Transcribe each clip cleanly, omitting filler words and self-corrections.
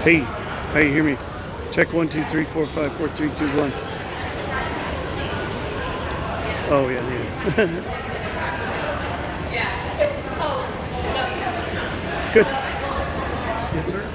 Hey, you hear me? Check 1, 2, 3, 4, 5, 4, 3, 2, 1. Oh yeah. Good. Yes, sir.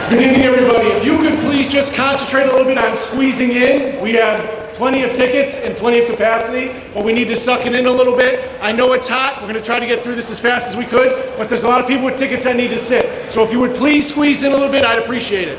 Good evening, everybody. If you could please just concentrate a little bit on squeezing in. We have plenty of tickets and plenty of capacity, but we need to suck it in a little bit. I know it's hot. We're going to try to get through this as fast as we could, but there's a lot of people with tickets that need to sit. So if you would please squeeze in a little bit, I'd appreciate it.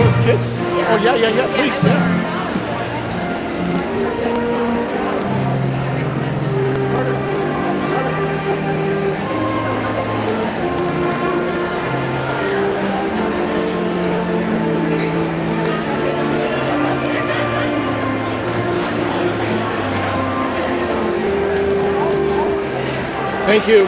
Oh, kids? Oh, yeah, please, yeah. Thank you.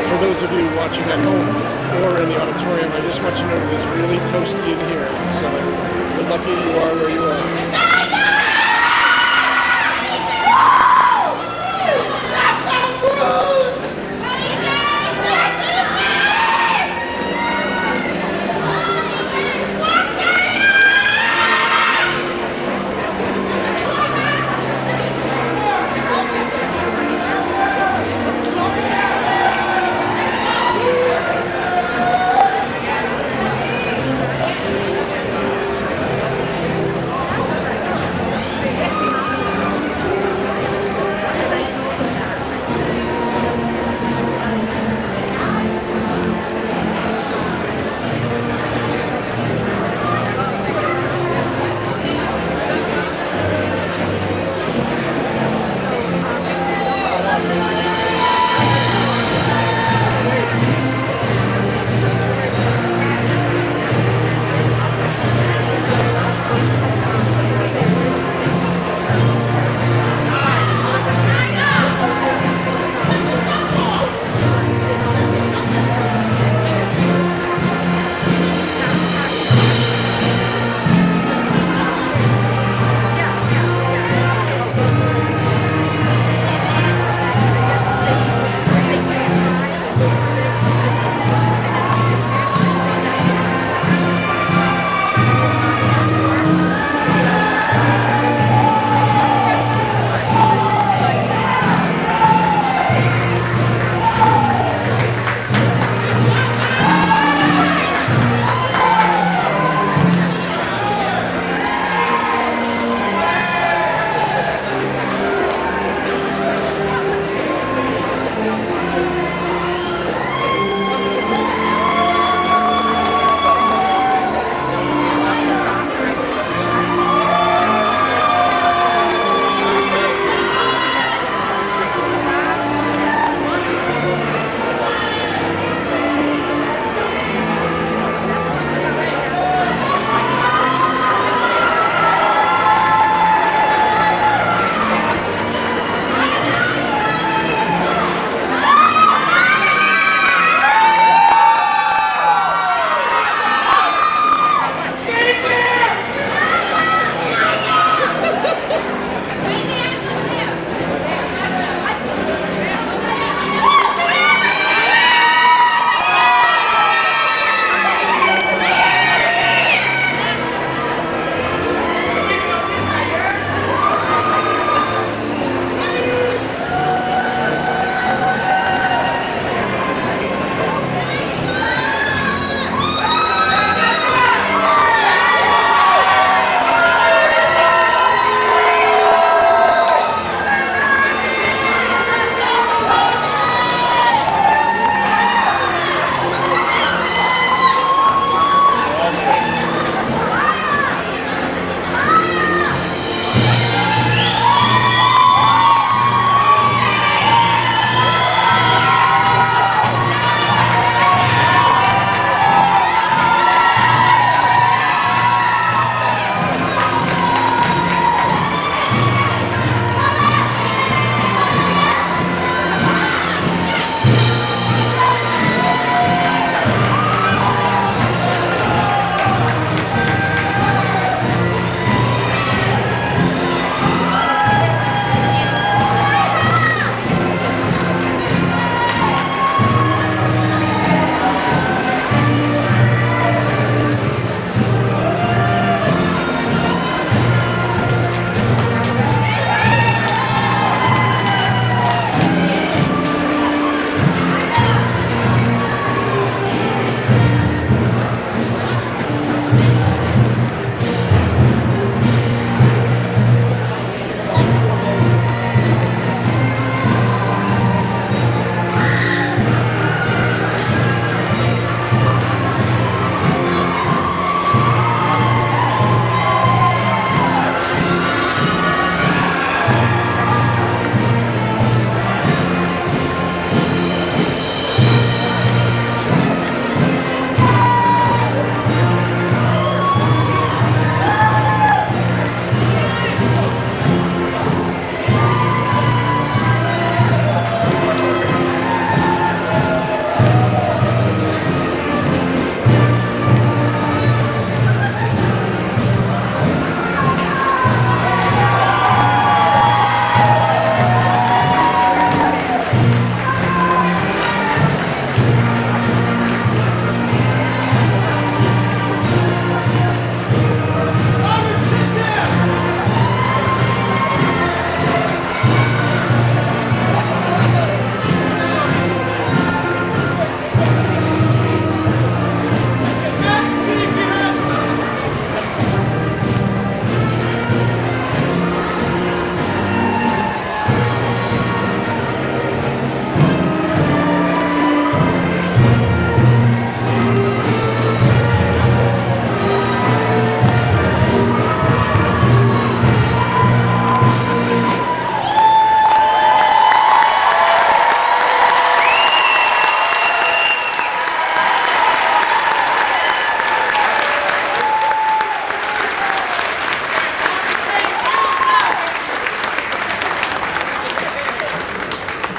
For those of you watching at home or in the auditorium, I just want you to know it is really toasty in here. So we're lucky you are where you are.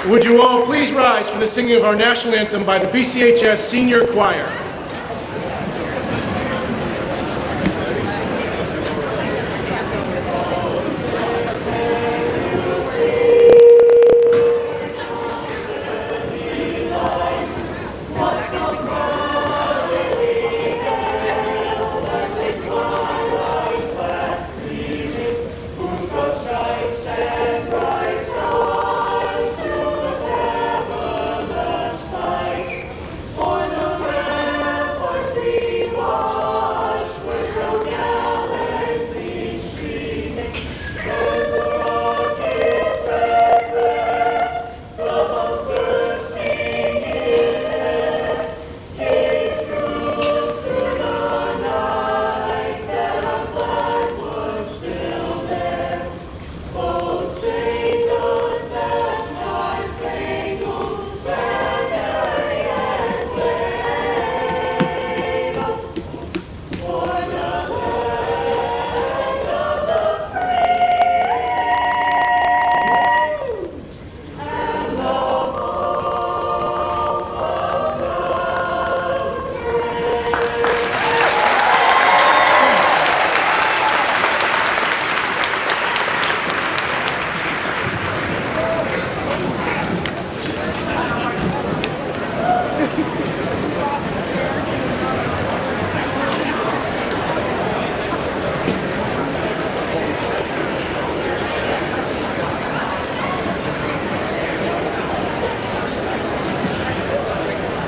Would you all please rise for the singing of our national anthem by the BCHS Senior Choir.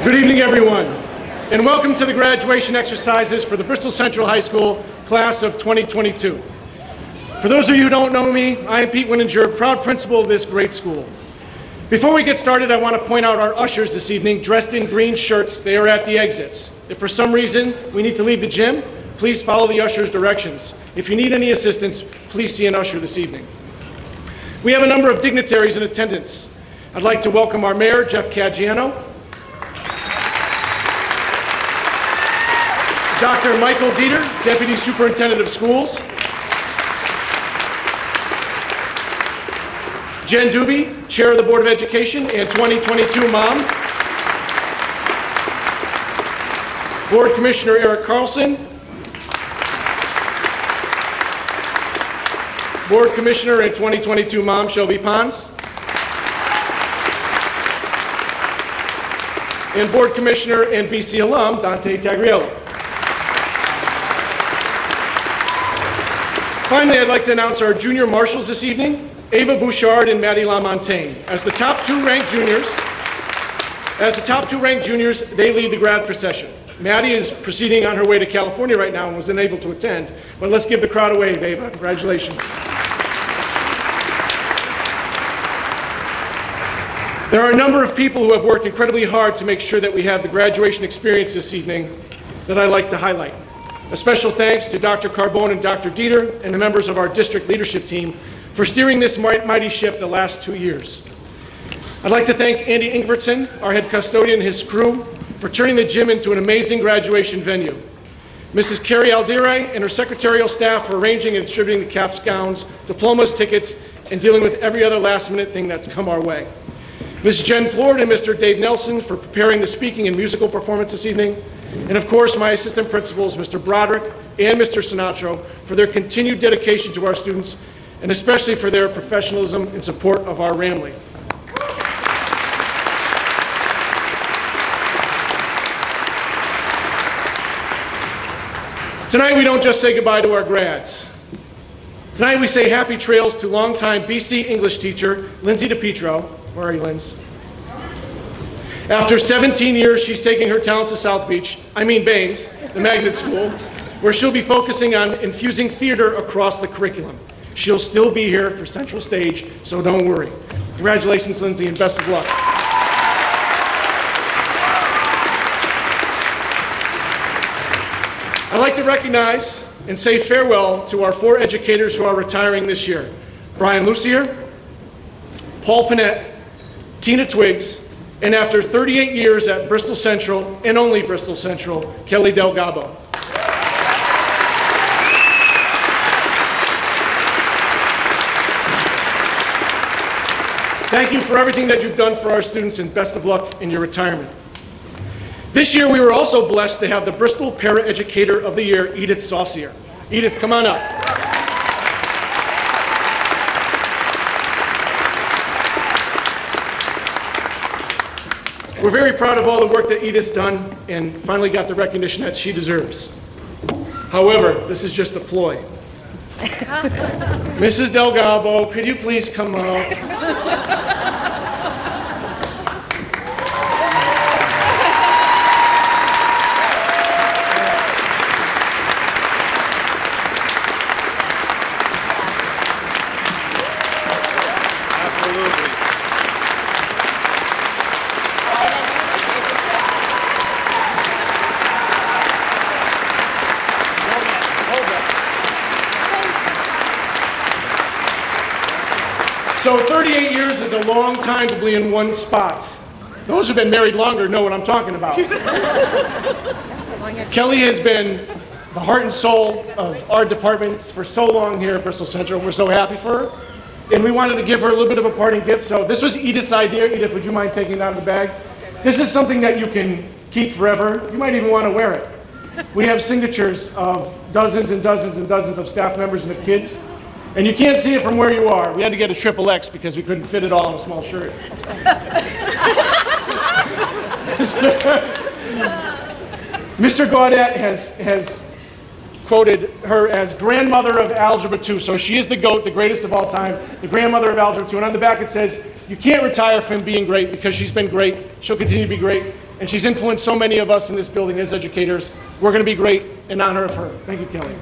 Good evening, everyone, and welcome to the graduation exercises for the Bristol Central High School class of 2022. For those of you who don't know me, I am Pete Winninger, proud principal of this great school. Before we get started, I want to point out our ushers this evening, dressed in green shirts. They are at the exits. If for some reason we need to leave the gym, please follow the usher's directions. If you need any assistance, please see an usher this evening. We have a number of dignitaries in attendance. I'd like to welcome our mayor, Jeff Caggiano, Dr. Michael Dieter, Deputy Superintendent of Schools, Jen Doobie, Chair of the Board of Education and 2022 Mom, Board Commissioner Eric Carlson, Board Commissioner and 2022 Mom Shelby Pons, and Board Commissioner and BC alum Dante Tagriello. Finally, I'd like to announce our junior marshals this evening, Ava Bouchard and Maddie LaMontagne. As the top two ranked juniors, they lead the grad procession. Maddie is proceeding on her way to California right now and was unable to attend, but let's give the crowd a wave, Ava. Congratulations. There are a number of people who have worked incredibly hard to make sure that we have the graduation experience this evening that I'd like to highlight. A special thanks to Dr. Carbone and Dr. Dieter and the members of our district leadership team for steering this mighty ship the last 2 years. I'd like to thank Andy Ingvertson, our head custodian, and his crew for turning the gym into an amazing graduation venue. Mrs. Carrie Aldire and her secretarial staff for arranging and distributing the caps, gowns, diplomas, tickets, and dealing with every other last-minute thing that's come our way. Mrs. Jen Plord and Mr. Dave Nelson for preparing the speaking and musical performance this evening. And of course, my assistant principals, Mr. Broderick and Mr. Sinatro, for their continued dedication to our students, and especially for their professionalism in support of our Ramley. Tonight, we don't just say goodbye to our grads. Tonight, we say happy trails to longtime BC English teacher, Lindsay DePietro. Where are you, Linz? After 17 years, she's taking her talents to South Beach, Bames, the magnet school, where she'll be focusing on infusing theater across the curriculum. She'll still be here for Central Stage, so don't worry. Congratulations, Lindsay, and best of luck. I'd like to recognize and say farewell to our 4 educators who are retiring this year. Brian Lucier, Paul Panette, Tina Twiggs, and after 38 years at Bristol Central, and only Bristol Central, Kelly Del Gabo. Thank you for everything that you've done for our students, and best of luck in your retirement. This year, we were also blessed to have the Bristol Para-Educator of the Year, Edith Saucier. Edith, come on up. We're very proud of all the work that Edith's done and finally got the recognition that she deserves. However, this is just a ploy. Mrs. Delgado, could you please come up? So 38 years is a long time to be in one spot. Those who've been married longer know what I'm talking about. Kelly has been the heart and soul of our departments for so long here at Bristol Central. We're so happy for her. And we wanted to give her a little bit of a parting gift. So this was Edith's idea. Edith, would you mind taking it out of the bag? This is something that you can keep forever. You might even want to wear it. We have signatures of dozens and dozens and dozens of staff members and of kids. And you can't see it from where you are. We had to get a XXX because we couldn't fit it all in a small shirt. Mr. Gaudet has quoted her as grandmother of Algebra 2. So she is the GOAT, the greatest of all time, the grandmother of Algebra 2. And on the back it says, you can't retire from being great because she's been great. She'll continue to be great. And she's influenced so many of us in this building as educators. We're going to be great in honor of her. Thank you, Kelly.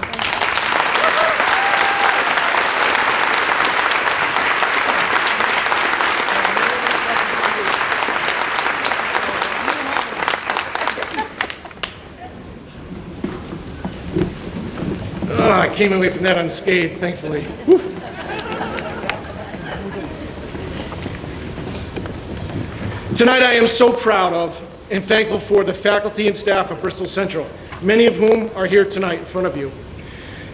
I came away from that unscathed, thankfully. Whew. Tonight I am so proud of and thankful for the faculty and staff of Bristol Central, many of whom are here tonight in front of you.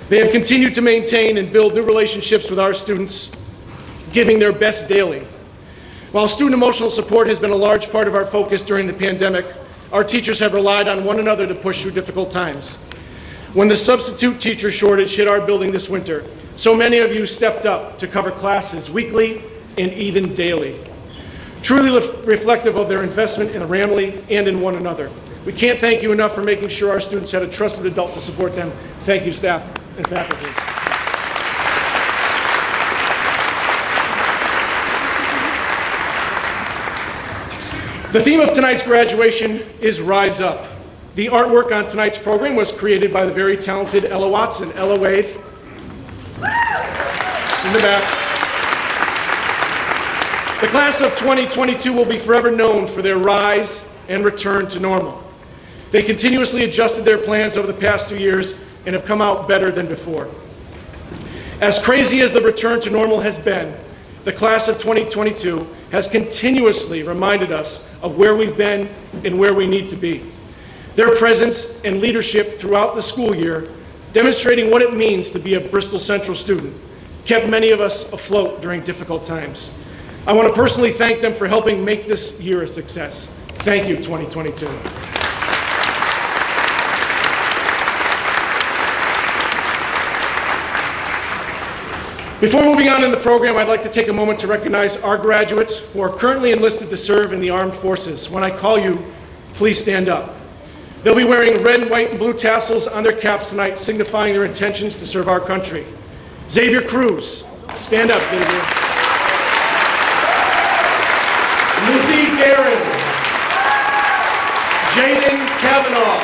They have continued to maintain and build new relationships with our students, giving their best daily. While student emotional support has been a large part of our focus during the pandemic, our teachers have relied on one another to push through difficult times. When the substitute teacher shortage hit our building this winter, so many of you stepped up to cover classes weekly and even daily. Truly reflective of their investment in the family and in one another. We can't thank you enough for making sure our students had a trusted adult to support them. Thank you, staff and faculty. The theme of tonight's graduation is Rise Up. The artwork on tonight's program was created by the very talented Ella Watson. Ella, wave. In the back. The class of 2022 will be forever known for their rise and return to normal. They continuously adjusted their plans over the past 2 years and have come out better than before. As crazy as the return to normal has been, the class of 2022 has continuously reminded us of where we've been and where we need to be. Their presence and leadership throughout the school year, demonstrating what it means to be a Bristol Central student, kept many of us afloat during difficult times. I want to personally thank them for helping make this year a success. Thank you, 2022. Before moving on in the program, I'd like to take a moment to recognize our graduates who are currently enlisted to serve in the armed forces. When I call you, please stand up. They'll be wearing red, white, and blue tassels on their caps tonight, signifying their intentions to serve our country. Xavier Cruz, stand up, Xavier. Lizzie Barron, Jaden Kavanaugh,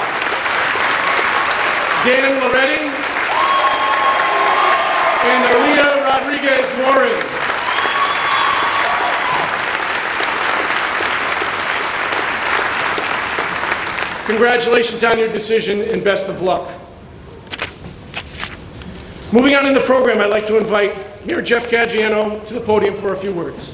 Dan Loretti, and Alita Rodriguez Warren. Congratulations on your decision and best of luck. Moving on in the program, I'd like to invite Mayor Jeff Caggiano to the podium for a few words.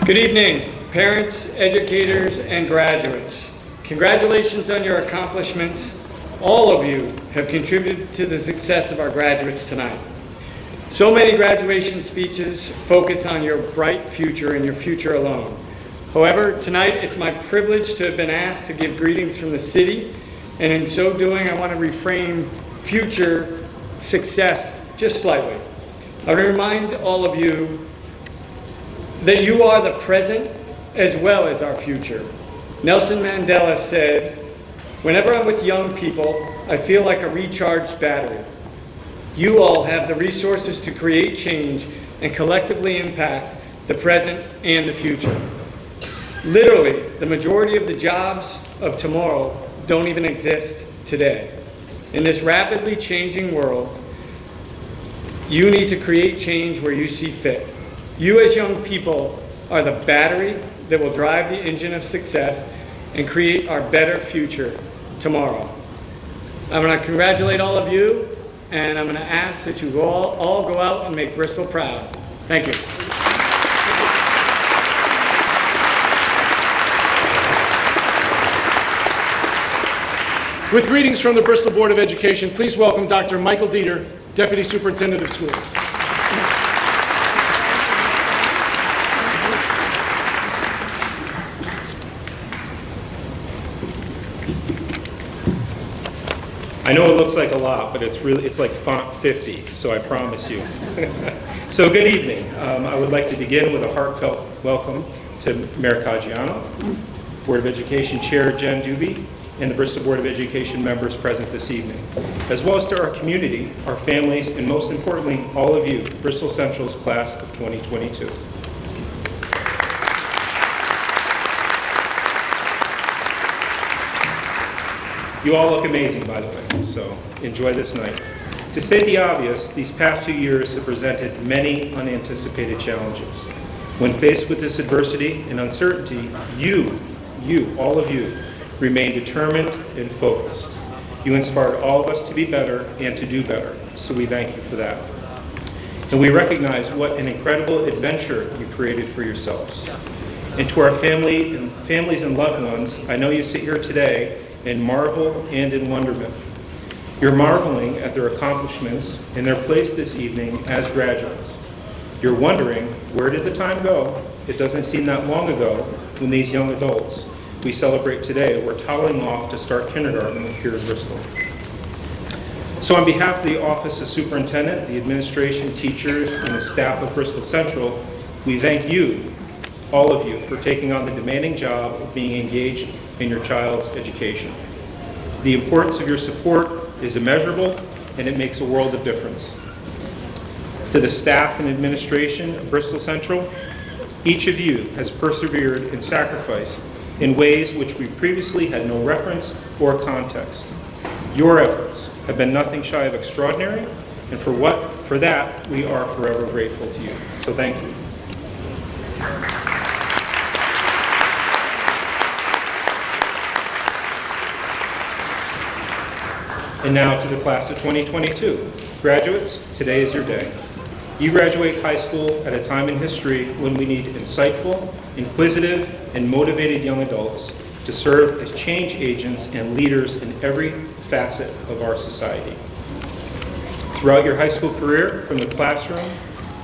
Good evening, parents, educators, and graduates. Congratulations on your accomplishments. all of you have contributed to the success of our graduates tonight. So many graduation speeches focus on your bright future and your future alone. However, tonight it's my privilege to have been asked to give greetings from the city, and in so doing I want to reframe future success just slightly. I want to remind all of you that you are the present as well as our future. Nelson Mandela said, "Whenever I'm with young people, I feel like a recharged battery." You all have the resources to create change and collectively impact the present and the future. Literally, the majority of the jobs of tomorrow don't even exist today. In this rapidly changing world, you need to create change where you see fit. You as young people are the battery that will drive the engine of success and create our better future tomorrow. I'm going to congratulate all of you, and I'm going to ask that you all go out and make Bristol proud. Thank you. With greetings from the Bristol Board of Education, please welcome Dr. Michael Dieter, Deputy Superintendent of Schools. I know it looks like a lot, but it's like font 50, so I promise you. So good evening. I would like to begin with a heartfelt welcome to Mayor Caggiano, Board of Education Chair Jen Doobie, and the Bristol Board of Education members present this evening, as well as to our community, our families, and most importantly, all of you, Bristol Central's class of 2022. You all look amazing, by the way, so enjoy this night. To state the obvious, these past 2 years have presented many unanticipated challenges. When faced with this adversity and uncertainty, all of you, remain determined and focused. You inspired all of us to be better and to do better, so we thank you for that. And we recognize what an incredible adventure you created for yourselves. And to our families and loved ones, I know you sit here today in marvel and in wonderment. You're marveling at their accomplishments and their place this evening as graduates. You're wondering, where did the time go? It doesn't seem that long ago when these young adults we celebrate today were toddling off to start kindergarten here in Bristol. So on behalf of the Office of Superintendent, the administration, teachers, and the staff of Bristol Central, we thank you, all of you, for taking on the demanding job of being engaged in your child's education. The importance of your support is immeasurable, and it makes a world of difference. To the staff and administration of Bristol Central, each of you has persevered and sacrificed in ways which we previously had no reference or context. Your efforts have been nothing shy of extraordinary, and for that, we are forever grateful to you. So thank you. And now to the class of 2022. Graduates, today is your day. You graduate high school at a time in history when we need insightful, inquisitive, and motivated young adults to serve as change agents and leaders in every facet of our society. Throughout your high school career, from the classroom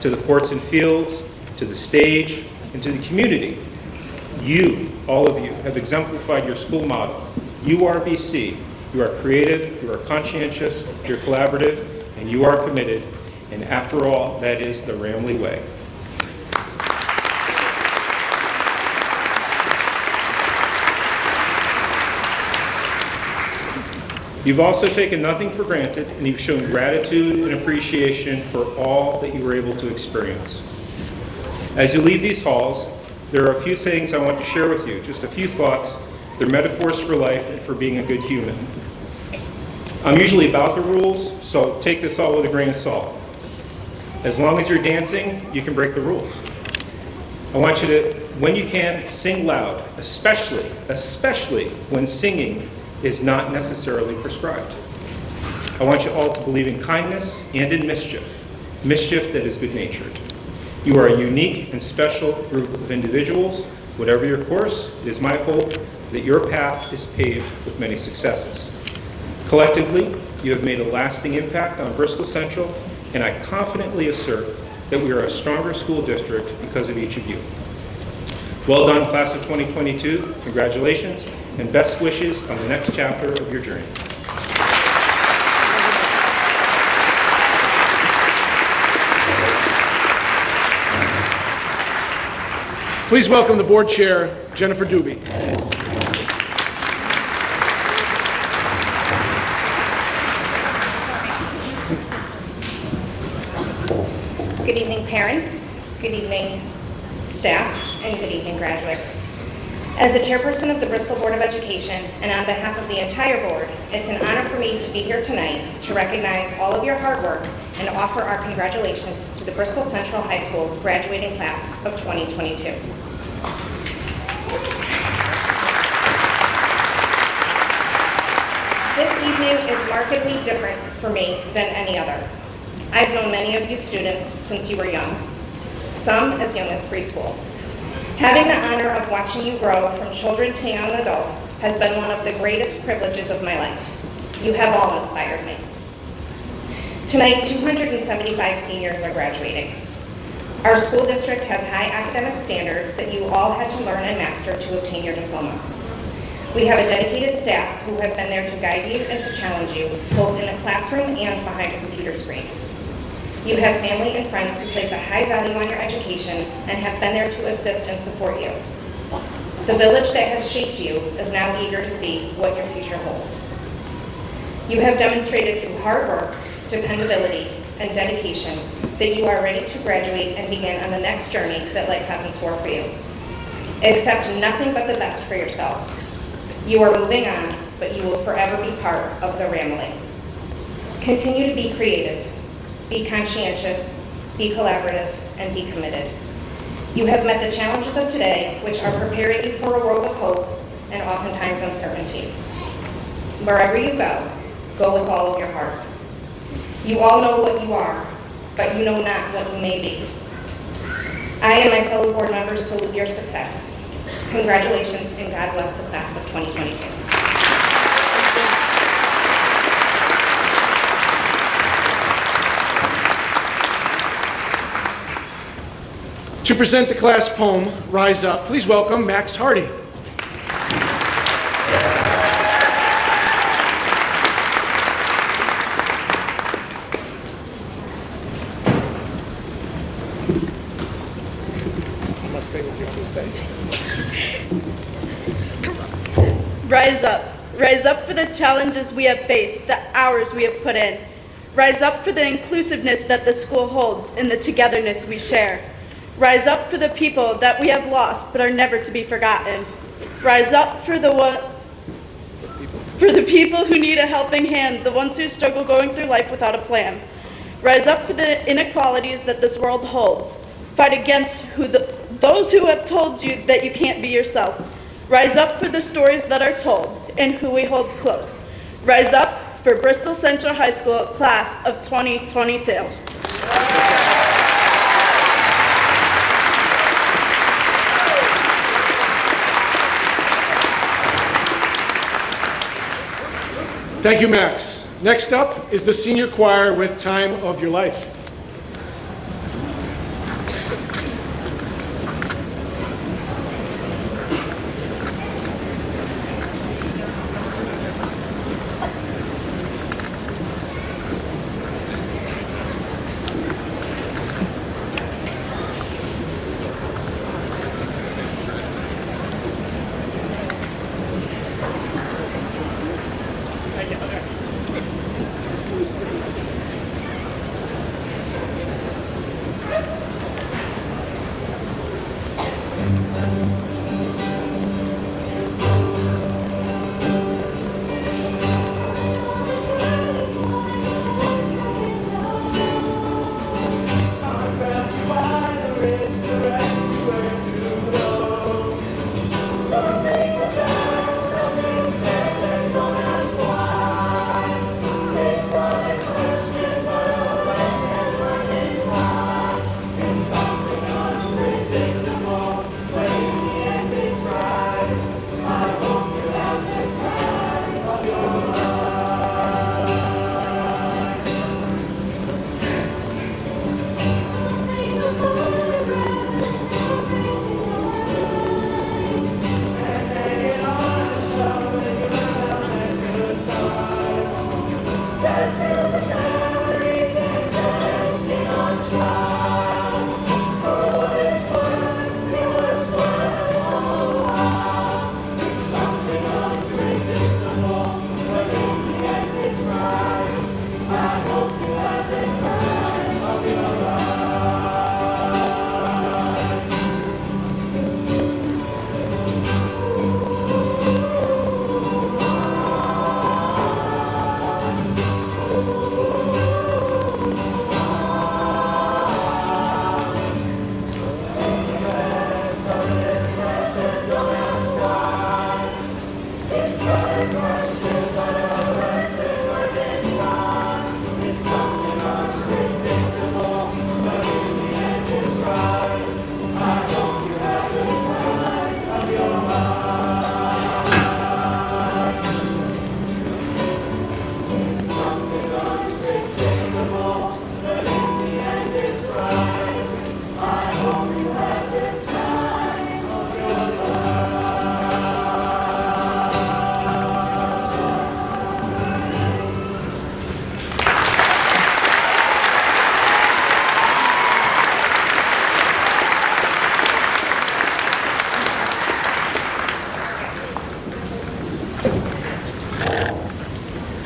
to the courts and fields, to the stage, and to the community, you, all of you, have exemplified your school motto. You are BC. You are creative, you are conscientious, you're collaborative, and you are committed. And after all, that is the Ramley way. You've also taken nothing for granted, and you've shown gratitude and appreciation for all that you were able to experience. As you leave these halls, there are a few things I want to share with you, just a few thoughts. They're metaphors for life and for being a good human. I'm usually about the rules, so take this all with a grain of salt. As long as you're dancing, you can break the rules. I want you to, when you can, sing loud, especially when singing is not necessarily prescribed. I want you all to believe in kindness and in mischief that is good-natured. You are a unique and special group of individuals. Whatever your course, it is my hope that your path is paved with many successes. Collectively, you have made a lasting impact on Bristol Central, and I confidently assert that we are a stronger school district because of each of you. Well done, class of 2022. Congratulations, and best wishes on the next chapter of your journey. Please welcome the board chair, Jennifer Doobie. Good evening, parents. Good evening, staff, and good evening, graduates. As the chairperson of the Bristol Board of Education, and on behalf of the entire board, it's an honor for me to be here tonight to recognize all of your hard work and offer our congratulations to the Bristol Central High School graduating class of 2022. This evening is markedly different for me than any other. I've known many of you students since you were young, some as young as preschool. Having the honor of watching you grow from children to young adults has been one of the greatest privileges of my life. You have all inspired me. Tonight, 275 seniors are graduating. Our school district has high academic standards that you all had to learn and master to obtain your diploma. We have a dedicated staff who have been there to guide you and to challenge you, both in the classroom and behind a computer screen. You have family and friends who place a high value on your education and have been there to assist and support you. The village that has shaped you is now eager to see what your future holds. You have demonstrated through hard work, dependability, and dedication that you are ready to graduate and begin on the next journey that life has in store for you. Accept nothing but the best for yourselves. You are moving on, but you will forever be part of the Ramily. Continue to be creative, be conscientious, be collaborative, and be committed. You have met the challenges of today, which are preparing you for a world of hope and oftentimes uncertainty. Wherever you go, go with all of your heart. You all know what you are, but you know not what you may be. I and my fellow board members salute your success. Congratulations, and God bless the class of 2022. To present the class poem, Rise Up, please welcome Max Hardy. I must stay with you on this stage. Rise up for the challenges we have faced, the hours we have put in. Rise up for the inclusiveness that the school holds and the togetherness we share. Rise up for the people that we have lost but are never to be forgotten. Rise up for the people who need a helping hand, the ones who struggle going through life without a plan. Rise up for the inequalities that this world holds. Fight against those who have told you that you can't be yourself. Rise up for the stories that are told and who we hold close. Rise up for Bristol Central High School class of 2022. Thank you, Max. Next up is the senior choir with Time of Your Life.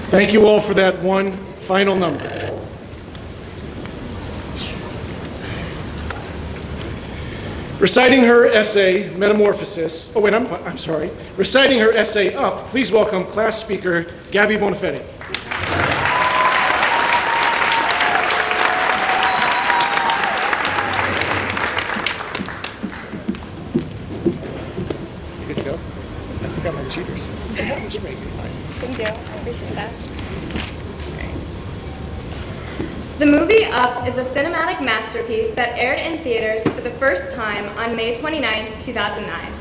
Thank you all for that one final number. Reciting her essay, Metamorphosis, I'm sorry. Reciting her essay, Up, please welcome class speaker, Gabby Bonafetti. You good to go? I forgot my cheaters. Which may be fine. Thank you. I appreciate that. The movie Up is a cinematic masterpiece that aired in theaters for the first time on May 29, 2009.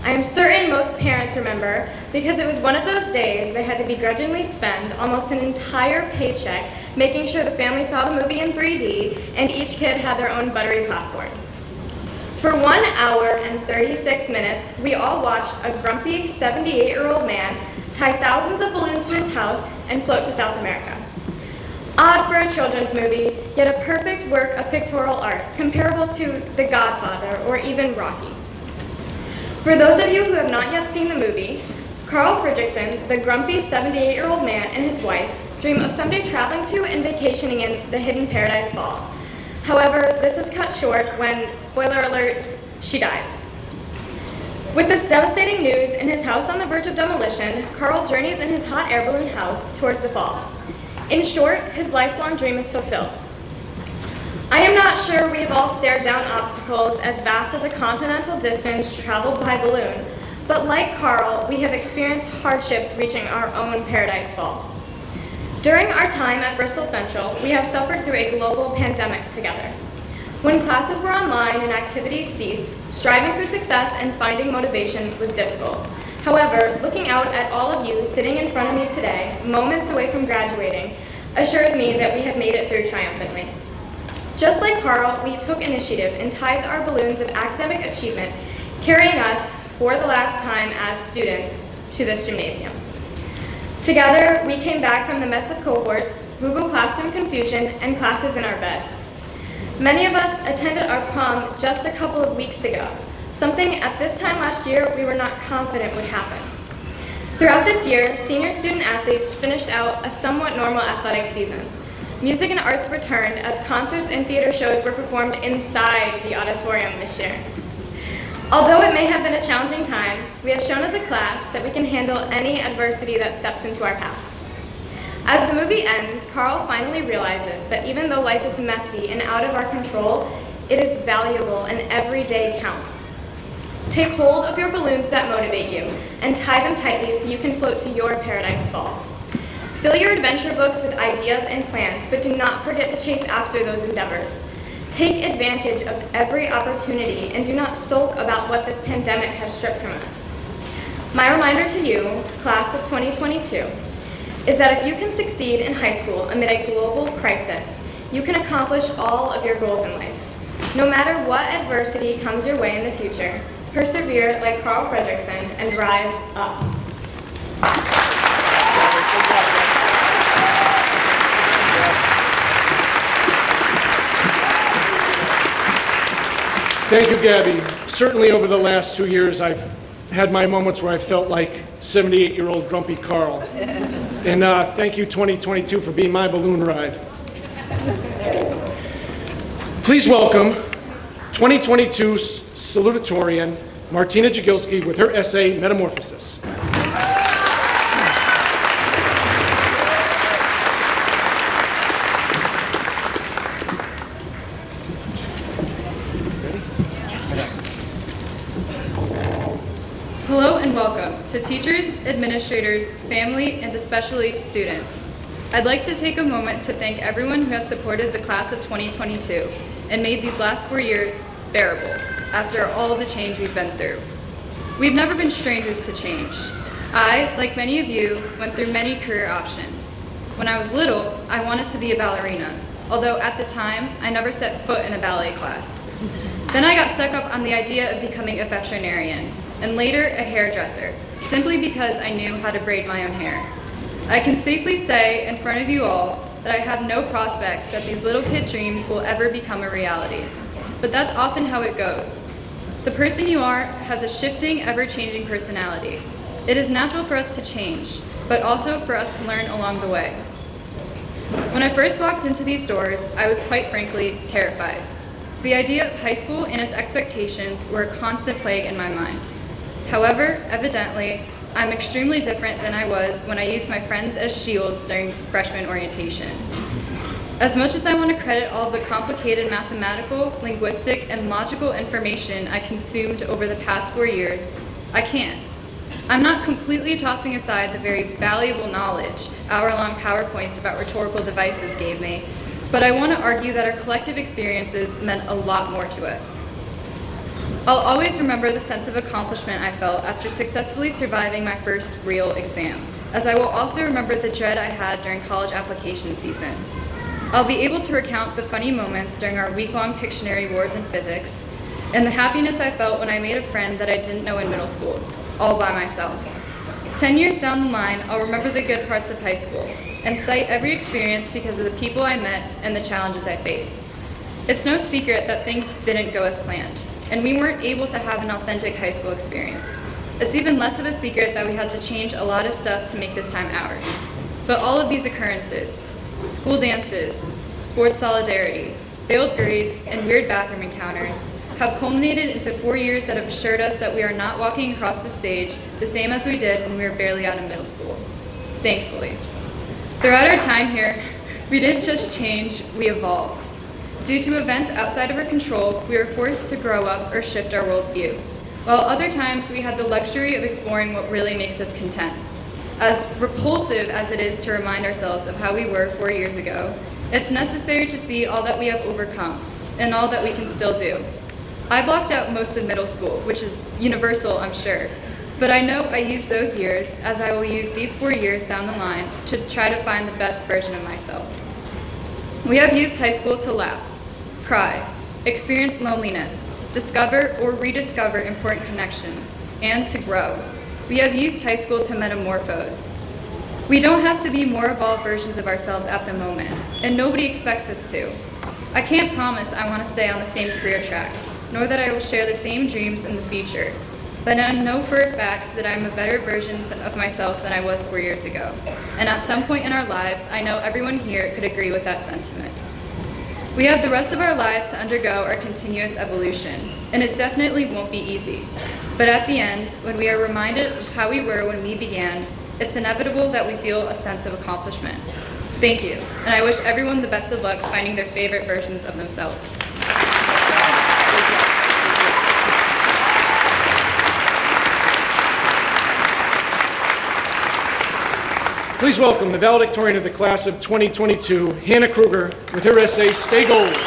I am certain most parents remember because it was one of those days they had to begrudgingly spend almost an entire paycheck making sure the family saw the movie in 3D and each kid had their own buttery popcorn. For 1 hour and 36 minutes, we all watched a grumpy 78-year-old man tie thousands of balloons to his house and float to South America. Odd for a children's movie, yet a perfect work of pictorial art, comparable to The Godfather or even Rocky. For those of you who have not yet seen the movie, Carl Fredricksen, the grumpy 78-year-old man, and his wife dream of someday traveling to and vacationing in the hidden Paradise Falls. However, this is cut short when, spoiler alert, she dies. With this devastating news in his house on the verge of demolition, Carl journeys in his hot air balloon house towards the falls. In short, his lifelong dream is fulfilled. I am not sure we have all stared down obstacles as vast as a continental distance traveled by balloon, but like Carl, we have experienced hardships reaching our own Paradise Falls. During our time at Bristol Central, we have suffered through a global pandemic together. When classes were online and activities ceased, striving for success and finding motivation was difficult. However, looking out at all of you sitting in front of me today, moments away from graduating, assures me that we have made it through triumphantly. Just like Carl, we took initiative and tied our balloons of academic achievement, carrying us, for the last time as students, to this gymnasium. Together, we came back from the mess of cohorts, Google Classroom confusion, and classes in our beds. Many of us attended our prom just a couple of weeks ago, something at this time last year we were not confident would happen. Throughout this year, senior student athletes finished out a somewhat normal athletic season. Music and arts returned as concerts and theater shows were performed inside the auditorium this year. Although it may have been a challenging time, we have shown as a class that we can handle any adversity that steps into our path. As the movie ends, Carl finally realizes that even though life is messy and out of our control, it is valuable and every day counts. Take hold of your balloons that motivate you and tie them tightly so you can float to your Paradise Falls. Fill your adventure books with ideas and plans, but do not forget to chase after those endeavors. Take advantage of every opportunity and do not sulk about what this pandemic has stripped from us. My reminder to you, class of 2022, is that if you can succeed in high school amid a global crisis, you can accomplish all of your goals in life. No matter what adversity comes your way in the future, persevere like Carl Fredricksen and rise up. Thank you, Gabby. Certainly over the last 2 years, I've had my moments where I felt like 78-year-old grumpy Carl. And thank you, 2022, for being my balloon ride. Please welcome 2022 Salutatorian Martina Jagilski with her essay, Metamorphosis. Hello and welcome to teachers, administrators, family, and especially students. I'd like to take a moment to thank everyone who has supported the class of 2022 and made these last 4 years bearable after all the change we've been through. We've never been strangers to change. I, like many of you, went through many career options. When I was little, I wanted to be a ballerina, although at the time, I never set foot in a ballet class. Then I got stuck up on the idea of becoming a veterinarian, and later a hairdresser, simply because I knew how to braid my own hair. I can safely say in front of you all that I have no prospects that these little kid dreams will ever become a reality. But that's often how it goes. The person you are has a shifting, ever-changing personality. It is natural for us to change, but also for us to learn along the way. When I first walked into these doors, I was quite frankly terrified. The idea of high school and its expectations were a constant plague in my mind. However, evidently, I'm extremely different than I was when I used my friends as shields during freshman orientation. As much as I want to credit all of the complicated mathematical, linguistic, and logical information I consumed over the past 4 years, I can't. I'm not completely tossing aside the very valuable knowledge hour-long PowerPoints about rhetorical devices gave me, but I want to argue that our collective experiences meant a lot more to us. I'll always remember the sense of accomplishment I felt after successfully surviving my first real exam, as I will also remember the dread I had during college application season. I'll be able to recount the funny moments during our week-long Pictionary wars in physics, and the happiness I felt when I made a friend that I didn't know in middle school, all by myself. 10 years down the line, I'll remember the good parts of high school, and cite every experience because of the people I met and the challenges I faced. It's no secret that things didn't go as planned, and we weren't able to have an authentic high school experience. It's even less of a secret that we had to change a lot of stuff to make this time ours. But all of these occurrences, school dances, sports solidarity, failed grades, and weird bathroom encounters, have culminated into 4 years that have assured us that we are not walking across the stage the same as we did when we were barely out of middle school. Thankfully. Throughout our time here, we didn't just change, we evolved. Due to events outside of our control, we were forced to grow up or shift our worldview, while other times we had the luxury of exploring what really makes us content. As repulsive as it is to remind ourselves of how we were 4 years ago, it's necessary to see all that we have overcome and all that we can still do. I blocked out most of middle school, which is universal, I'm sure, but I know I used those years as I will use these 4 years down the line to try to find the best version of myself. We have used high school to laugh, cry, experience loneliness, discover or rediscover important connections, and to grow. We have used high school to metamorphose. We don't have to be more evolved versions of ourselves at the moment, and nobody expects us to. I can't promise I want to stay on the same career track, nor that I will share the same dreams in the future, but I know for a fact that I'm a better version of myself than I was 4 years ago, and at some point in our lives, I know everyone here could agree with that sentiment. We have the rest of our lives to undergo our continuous evolution, and it definitely won't be easy. But at the end, when we are reminded of how we were when we began, it's inevitable that we feel a sense of accomplishment. Thank you, and I wish everyone the best of luck finding their favorite versions of themselves. Please welcome the valedictorian of the class of 2022, Hannah Kruger, with her essay, Stay Gold.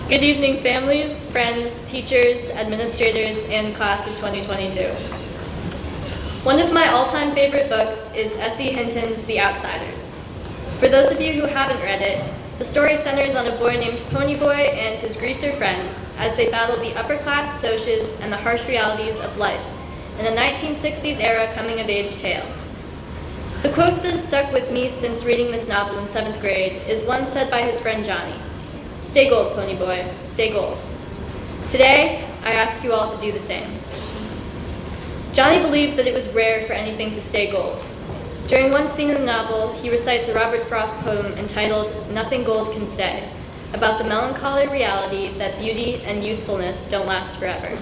Good evening, families, friends, teachers, administrators, and class of 2022. One of my all-time favorite books is S.E. Hinton's The Outsiders. For those of you who haven't read it, the story centers on a boy named Ponyboy and his greaser friends as they battle the upper-class socias and the harsh realities of life in a 1960s era coming-of-age tale. The quote that has stuck with me since reading this novel in 7th grade is one said by his friend Johnny. Stay gold, Ponyboy, stay gold. Today, I ask you all to do the same. Johnny believed that it was rare for anything to stay gold. During one scene in the novel, he recites a Robert Frost poem entitled Nothing Gold Can Stay, about the melancholy reality that beauty and youthfulness don't last forever.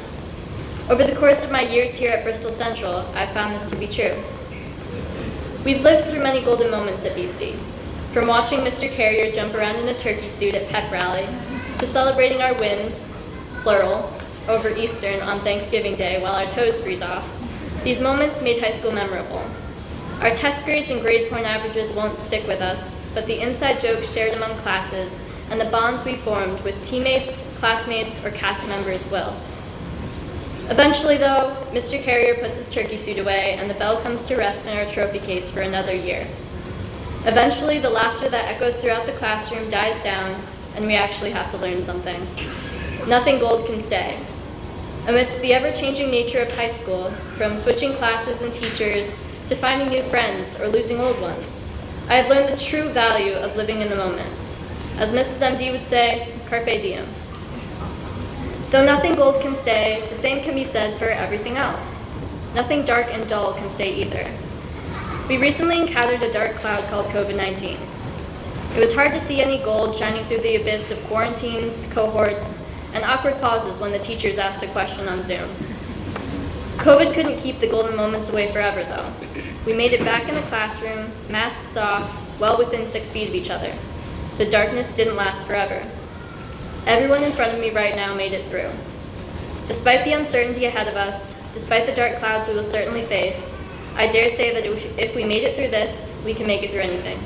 Over the course of my years here at Bristol Central, I've found this to be true. We've lived through many golden moments at BC, from watching Mr. Carrier jump around in a turkey suit at pep rally, to celebrating our wins, plural, over Eastern on Thanksgiving Day while our toes freeze off. These moments made high school memorable. Our test grades and grade point averages won't stick with us, but the inside jokes shared among classes and the bonds we formed with teammates, classmates, or cast members will. Eventually, though, Mr. Carrier puts his turkey suit away and the bell comes to rest in our trophy case for another year. Eventually, the laughter that echoes throughout the classroom dies down and we actually have to learn something. Nothing gold can stay. Amidst the ever-changing nature of high school, from switching classes and teachers to finding new friends or losing old ones, I have learned the true value of living in the moment. As Mrs. MD would say, carpe diem. Though nothing gold can stay, the same can be said for everything else. Nothing dark and dull can stay either. We recently encountered a dark cloud called COVID-19. It was hard to see any gold shining through the abyss of quarantines, cohorts, and awkward pauses when the teachers asked a question on Zoom. COVID couldn't keep the golden moments away forever, though. We made it back in the classroom, masks off, well within 6 feet of each other. The darkness didn't last forever. Everyone in front of me right now made it through. Despite the uncertainty ahead of us, despite the dark clouds we will certainly face, I dare say that if we made it through this, we can make it through anything.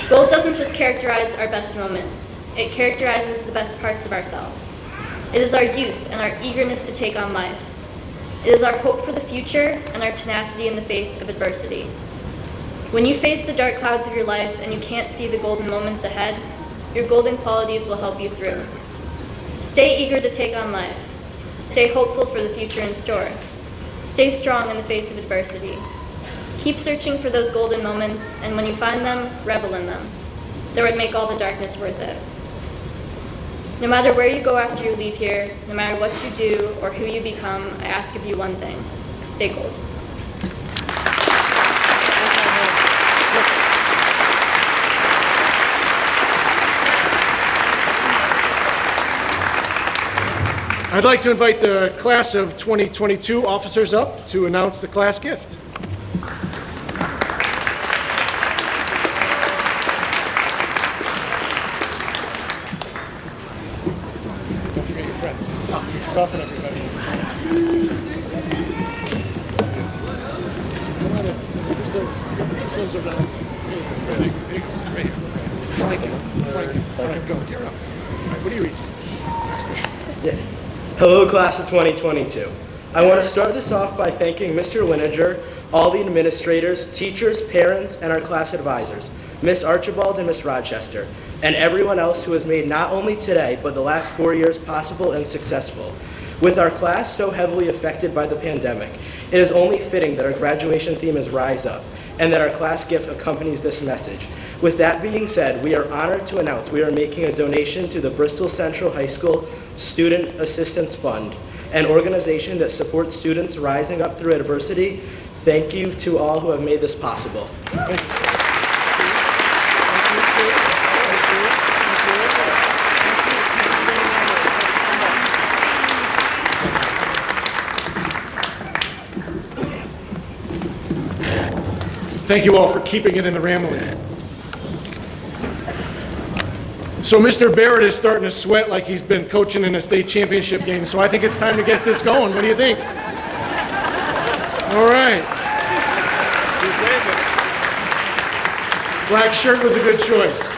Gold doesn't just characterize our best moments, it characterizes the best parts of ourselves. It is our youth and our eagerness to take on life. It is our hope for the future and our tenacity in the face of adversity. When you face the dark clouds of your life and you can't see the golden moments ahead, your golden qualities will help you through. Stay eager to take on life. Stay hopeful for the future in store. Stay strong in the face of adversity. Keep searching for those golden moments, and when you find them, revel in them. They would make all the darkness worth it. No matter where you go after you leave here, no matter what you do or who you become, I ask of you one thing: stay gold. I'd like to invite the class of 2022 officers up to announce the class gift. Don't forget your friends. It's rough and everybody. Come on in. Who's those are down? Here you go, sit right here. Frank. All right, go. You're up. All right, what do you read? Yeah. Hello, class of 2022. I want to start this off by thanking Mr. Wininger, all the administrators, teachers, parents, and our class advisors, Miss Archibald and Miss Rochester, and everyone else who has made not only today, but the last 4 years possible and successful. With our class so heavily affected by the pandemic, it is only fitting that our graduation theme is Rise Up, and that our class gift accompanies this message. With that being said, we are honored to announce we are making a donation to the Bristol Central High School Student Assistance Fund, an organization that supports students rising up through adversity. Thank you to all who have made this possible. Thank you all for keeping it in the Ramilly. So Mr. Barrett is starting to sweat like he's been coaching in a state championship game, so I think it's time to get this going. What do you think? All right. Black shirt was a good choice.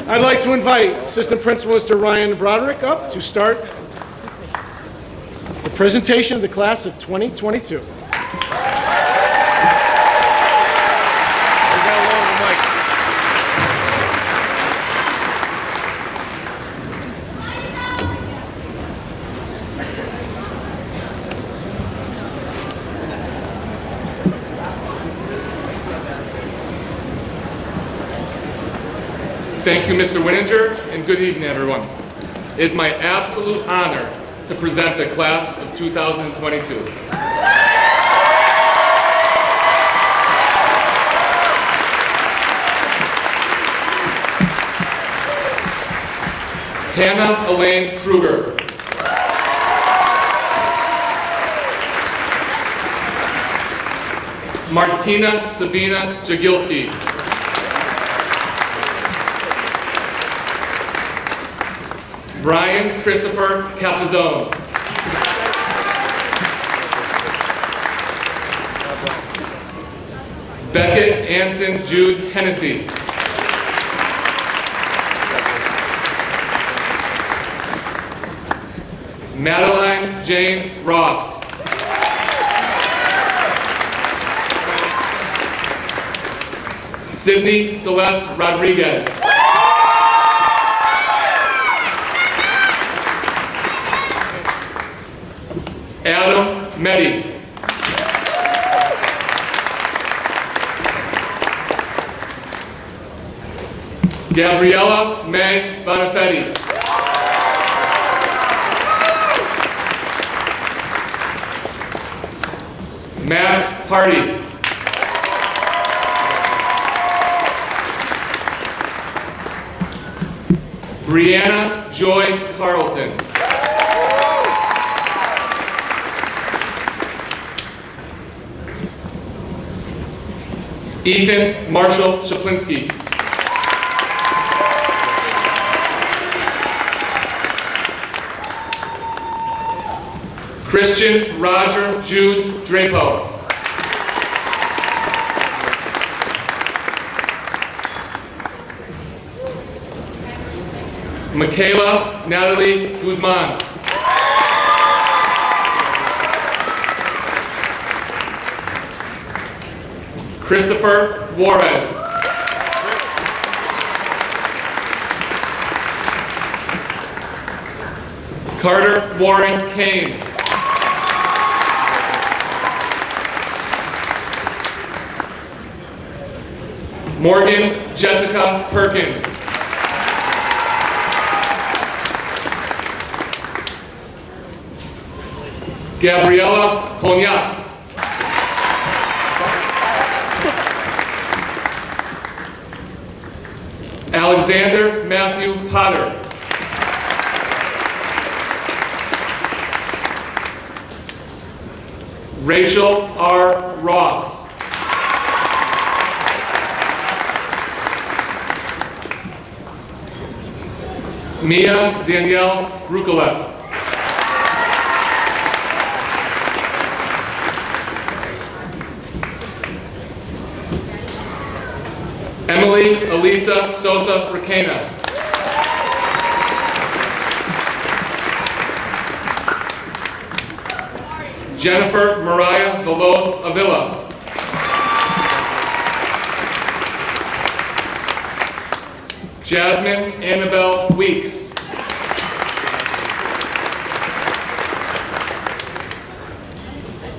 I'd like to invite Assistant Principal Mr. Ryan Broderick up to start the presentation of the class of 2022. Thank you, Mr. Wininger, and good evening, everyone. It is my absolute honor to present the class of 2022. Hannah Elaine Kruger. Martina Sabina Jagilski. Brian Christopher Capizone. Beckett Anson Jude Hennessy. Madeline Jane Ross. Sydney Celeste Rodriguez. Meddy. Gabriella May Bonifetti. Max Hardy. Brianna Joy Carlson. Ethan Marshall Chaplinsky. Christian Roger Jude Drapo. Michaela Natalie Guzman. Christopher Juarez. Carter Warren Kane. Morgan Jessica Perkins. Gabriella Poniat. Alexander Matthew Potter. Rachel R. Ross. Mia Danielle Rucola. Emily Elisa Sosa Requena. Jennifer Mariah Veloz Avila. Jasmine Annabelle Weeks.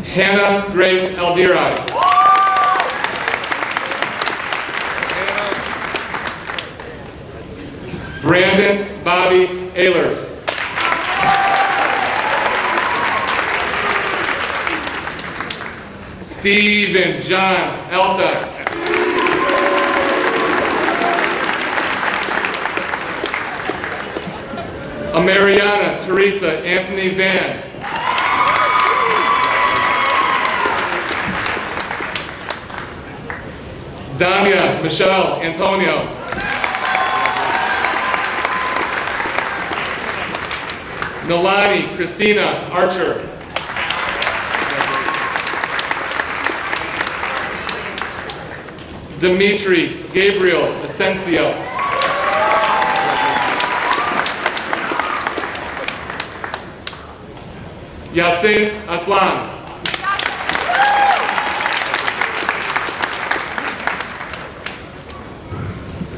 Hannah Grace Aldirai. Brandon Bobby Ehlers. Stephen John Elseth. Amariana Teresa Anthony Van. Dania Michelle Antonio. Nalani Christina Archer. Dimitri Gabriel Asensio. Yasin Aslan.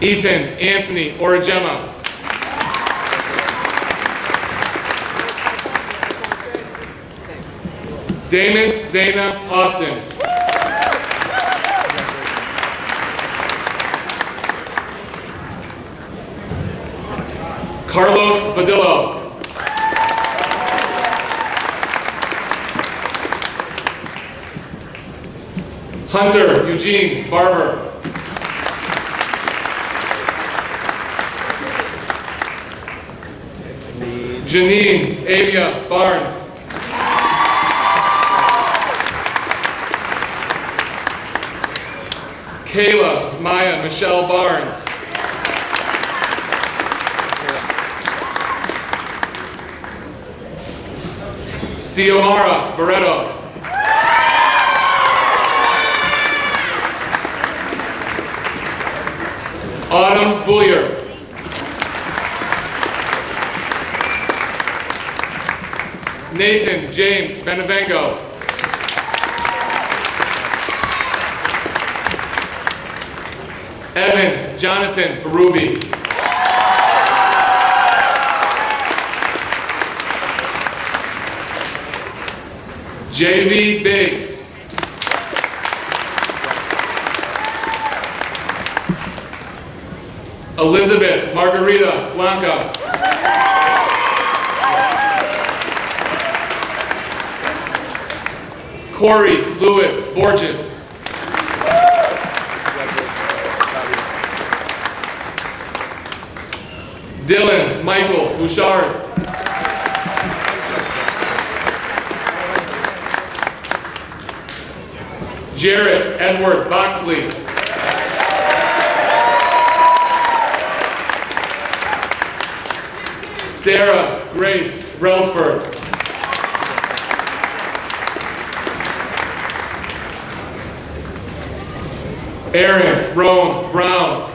Ethan Anthony Origema. Damon Dana Austin. Carlos Badillo. Hunter Eugene Barber. Janine Avia Barnes. Kayla Maya Michelle Barnes. Xiomara Barreto. Autumn Bullier. Nathan James Benevengo. Evan Jonathan Barubi. JV Biggs. Elizabeth Margarita Blanca. Corey Lewis Borges. Dylan Michael Bouchard. Jarrett Edward Boxley. Sarah Grace Brelsford. Aaron Roan Brown.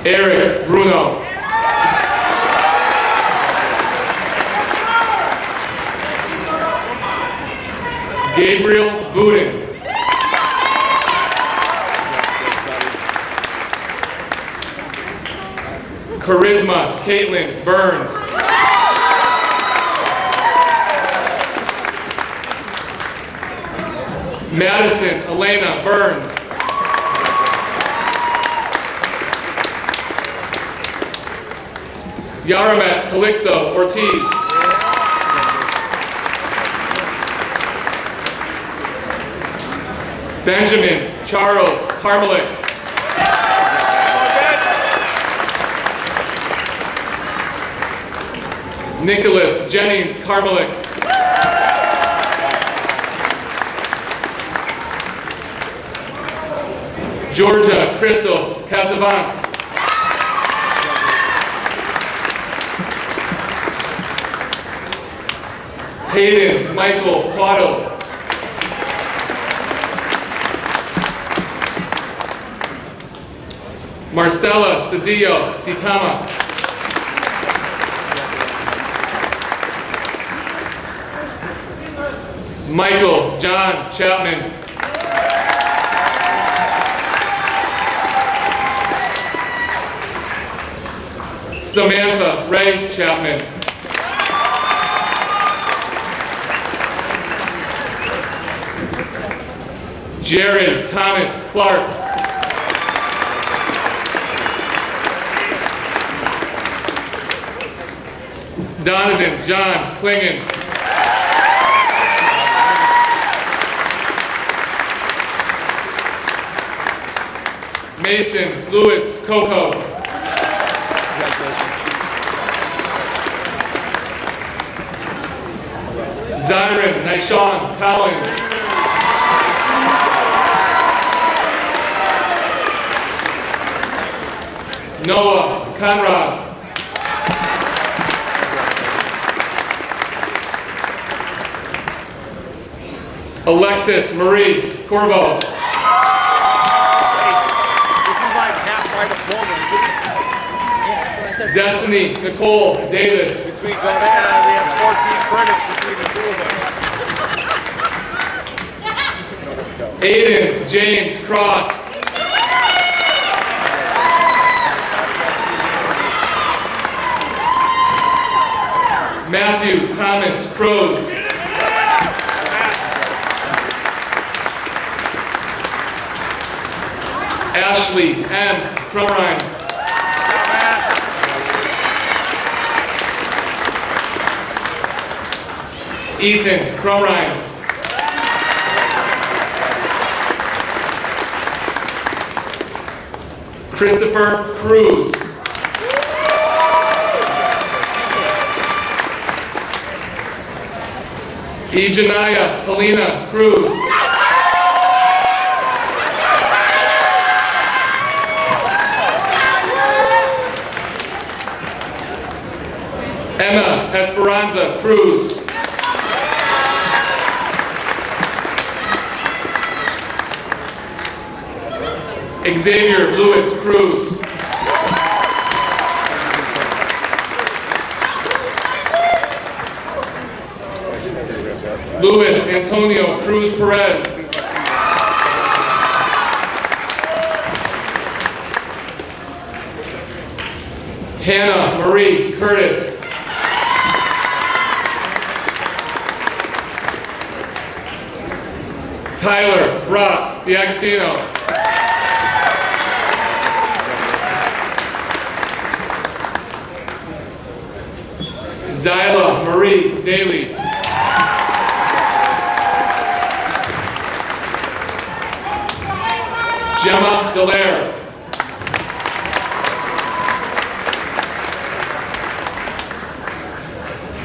Eric Bruno. Gabriel Budin. Charisma Caitlin Burns. Madison Elena Burns. Yaramat Calixto Ortiz. Benjamin Charles Carmelik. Nicholas Jennings Carmelik. Georgia Crystal Casavant. Hayden Michael Quado. Marcella Cedillo Sitama. Michael John Chapman. Samantha Ray Chapman. Jared Thomas Clark. Donovan John Klingon. Mason Lewis Coco. Zyron Nishon Collins. Noah Conrad. Alexis Marie Corvo. Destiny Nicole Davis. We got that, we have 14 credits between the two of us. Aiden James Cross. Matthew Thomas Crows. Ashley M. Crumrine. Ethan Crumrine. Christopher Cruz. Ejanaya Helena Cruz. Emma Esperanza Cruz. Xavier Lewis Cruz. Luis Antonio Cruz Perez. Hannah Marie Curtis. Tyler Brock D'Agostino. Zyla Marie Daly. Gemma Dallaire.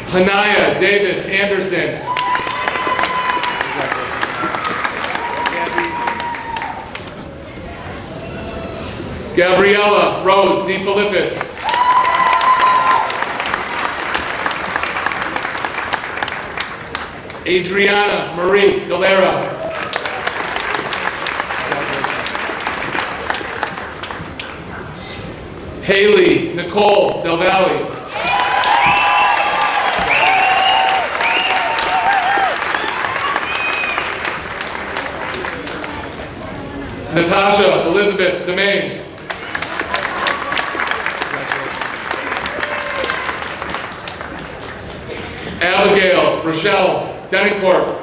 Hanaya Davis Anderson. Gabriella Rose DeFilippis. Adriana Marie Galera. Haley Nicole Del Valle. Natasha Elizabeth Demain. Abigail Rochelle Dennincourt.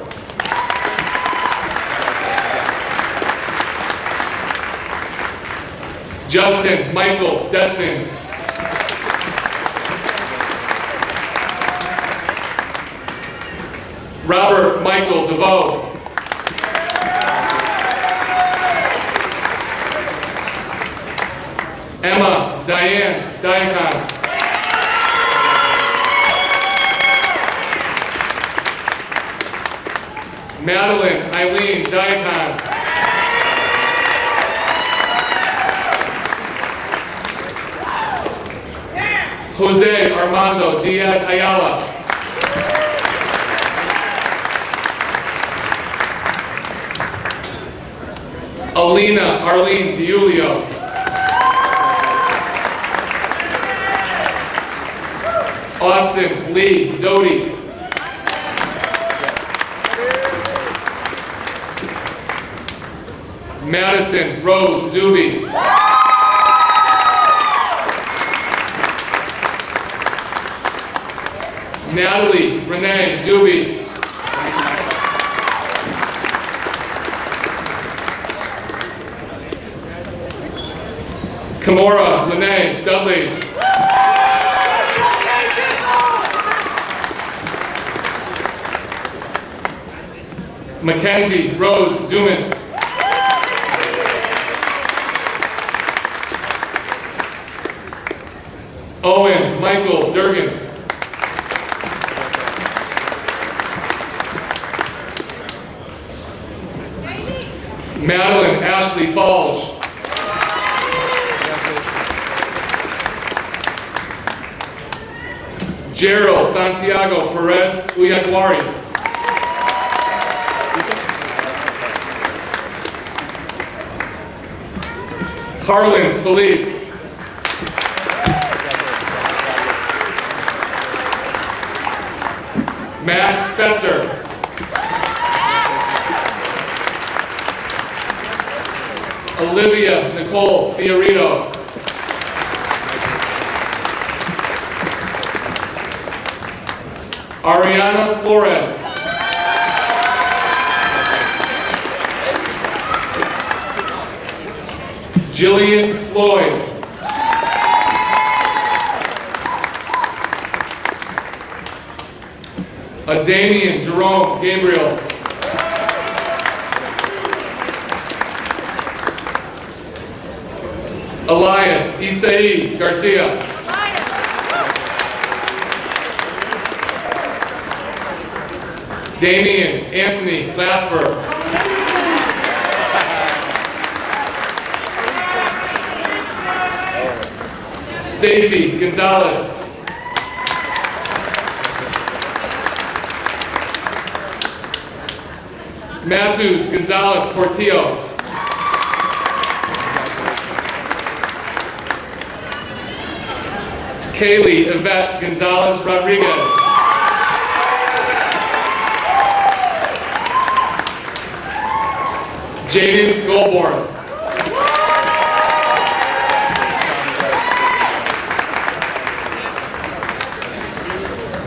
Justin Michael Despins. Robert Michael DeVoe. Emma Diane Diacon. Madeline Eileen Diacon. Jose Armando Diaz Ayala. Alina Arlene DiUlio. Austin Lee Doty. Madison Rose Doobie. Natalie Renee Doobie. Kimora Lene Dudley. Mackenzie Rose Dumas. Owen Michael Durgan. Madeline Ashley Falls. Gerald Santiago Perez Uyaguari. Harlins Felice. Max Fetzer. Olivia Nicole Fiorito. Ariana Flores. Jillian Floyd. Damian Jerome Gabriel. Elias Isai Garcia. Damian Anthony Glasper. Stacy Gonzalez. Matthews Gonzalez Portillo. Kaylee Yvette Gonzalez Rodriguez. Jaden Goldborn.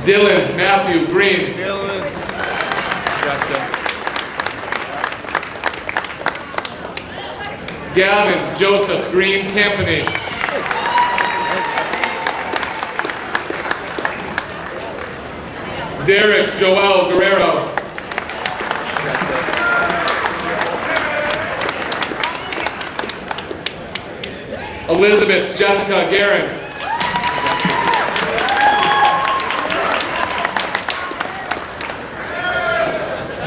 Dylan Matthew Green. Gavin Joseph Green Campany. Derek Joel Guerrero. Elizabeth Jessica Guerin.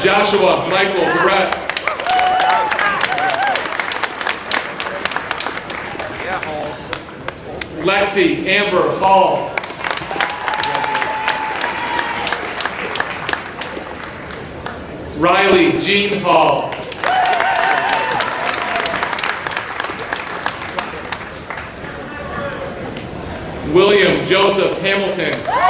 Joshua Michael Barrett. Lexi Amber Hall. Riley Jean Hall. William Joseph Hamilton.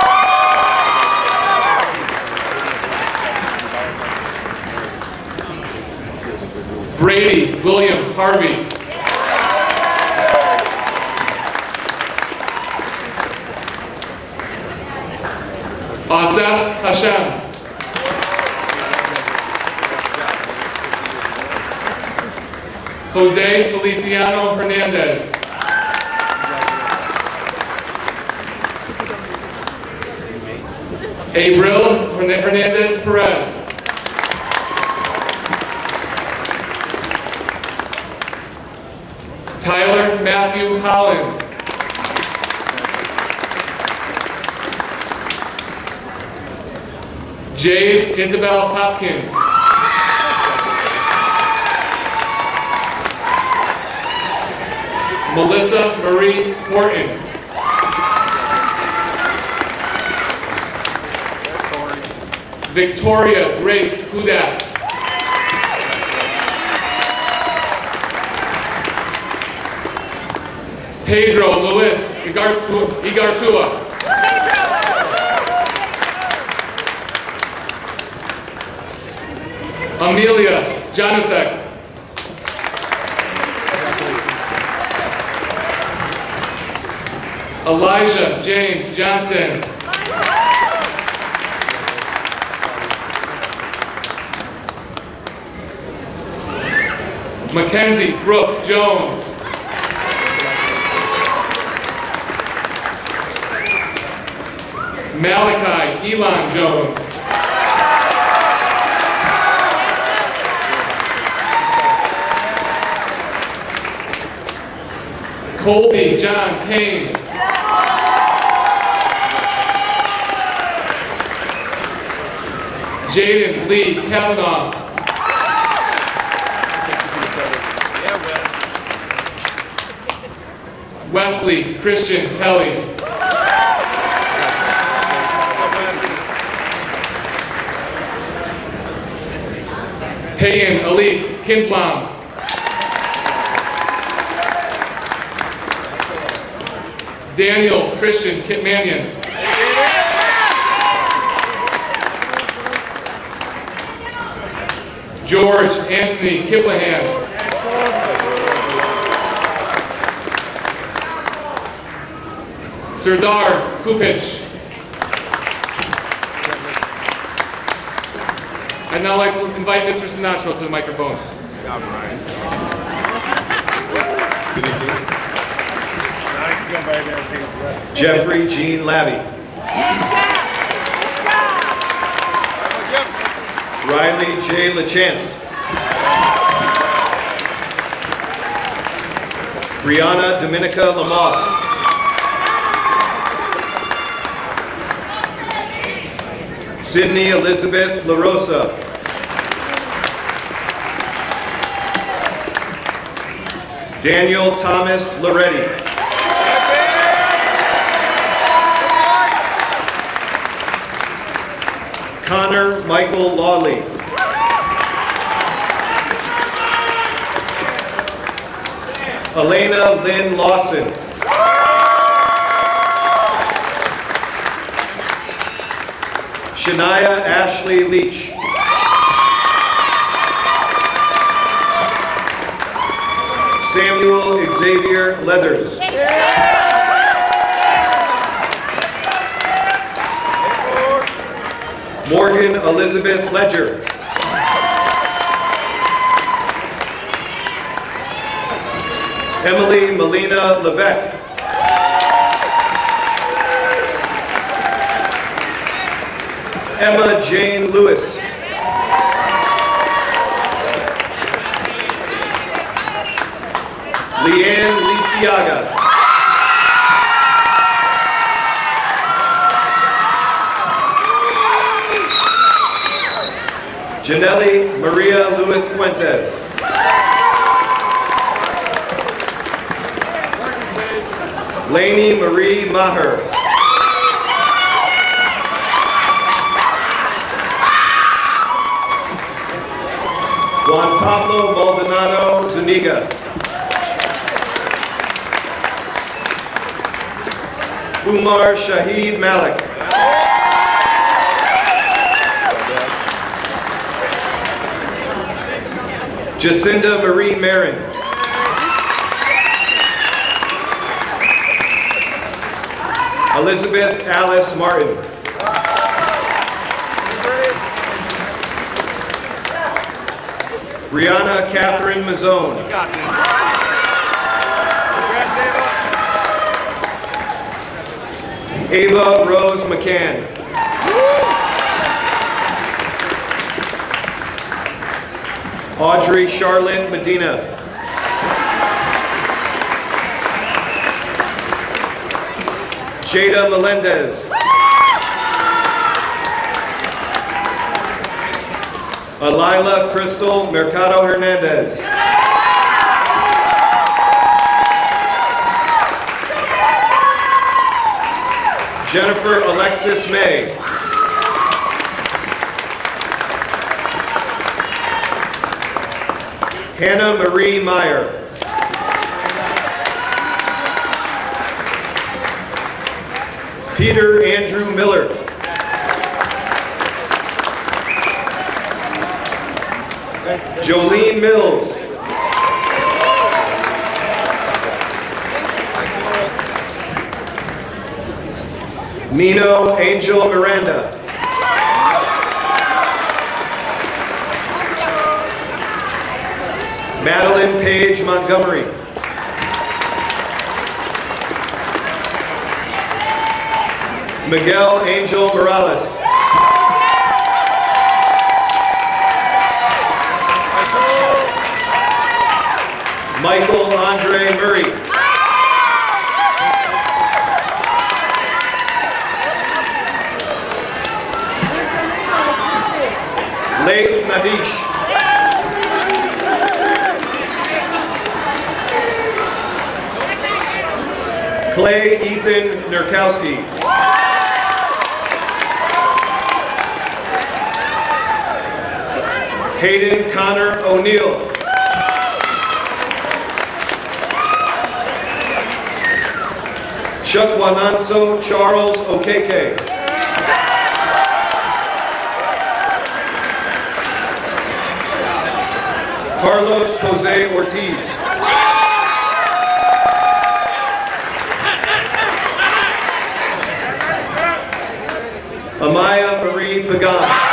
Brady William Harvey. Asaf Hashem. Jose Feliciano Hernandez. Abril Hernandez Perez. Tyler Matthew Collins. Jade Isabel Hopkins. Melissa Marie Horton. Victoria Grace Hudak. Pedro Luis Igartua. Amelia Janusek. Elijah James Johnson. Mackenzie Brooke Jones. Malachi Elon Jones. Colby John Kane. Jaden Lee Kavanaugh. Wesley Christian Kelly. Peyton Elise Kinblom. Daniel Christian Kitmanian. George Anthony Kiplahan. Serdar Kupich. I'd now like to invite Mr. Sinatra to the microphone. Jeffrey Jean Labby. Riley J. LaChance. Brianna Dominica Lamoth. Sydney Elizabeth LaRosa. Daniel Thomas Loretti. Connor Michael Lawley. Elena Lynn Lawson. Shania Ashley Leach. Samuel Xavier Leathers. Morgan Elizabeth Ledger. Emily Melina Levesque. Emma Jane Lewis. Leanne Lisiaga. Janelle Maria Luis Fuentes. Lainey Marie Maher. Juan Pablo Maldonado Zuniga. Umar Shahid Malik. Jacinda Marie Marin. Elizabeth Alice Martin. Brianna Catherine Mazzone. Ava Rose McCann. Audrey Charlotte Medina. Jada Melendez. Alila Crystal Mercado Hernandez. Jennifer Alexis May. Hannah Marie Meyer. Peter Andrew Miller. Jolene Mills. Nino Angel Miranda. Madeline Page Montgomery. Miguel Angel Morales. Michael Andre Murray. Leif Nadish. Clay Ethan Nurkowski. Hayden Connor O'Neill. Chuck Wananso Charles Okeke. Carlos Jose Ortiz. Amaya Marie Pagan.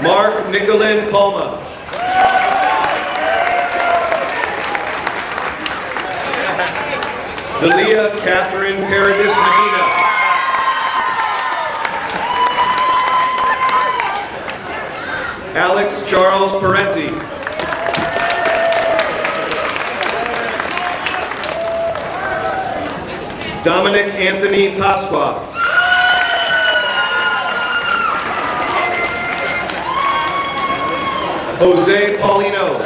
Mark Nicolin Palma. Talia Catherine Paradis Medina. Alex Charles Parenti. Dominic Anthony Pasqua. Jose Paulino.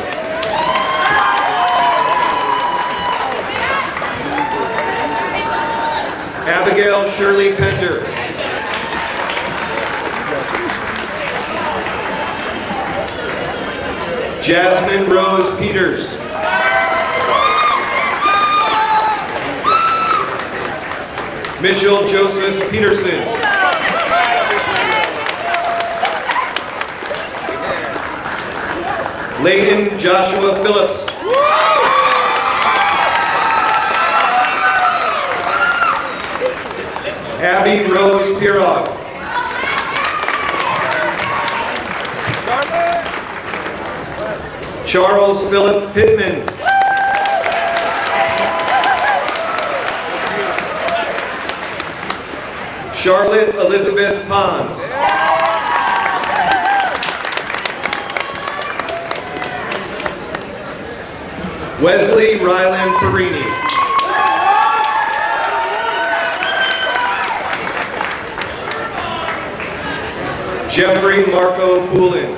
Abigail Shirley Pender. Jasmine Rose Peters. Mitchell Joseph Peterson. Layton Joshua Phillips. Abby Rose Pirog. Charles Philip Pittman. Charlotte Elizabeth Pons. Wesley Ryland Perini. Jeffrey Marco Poulin.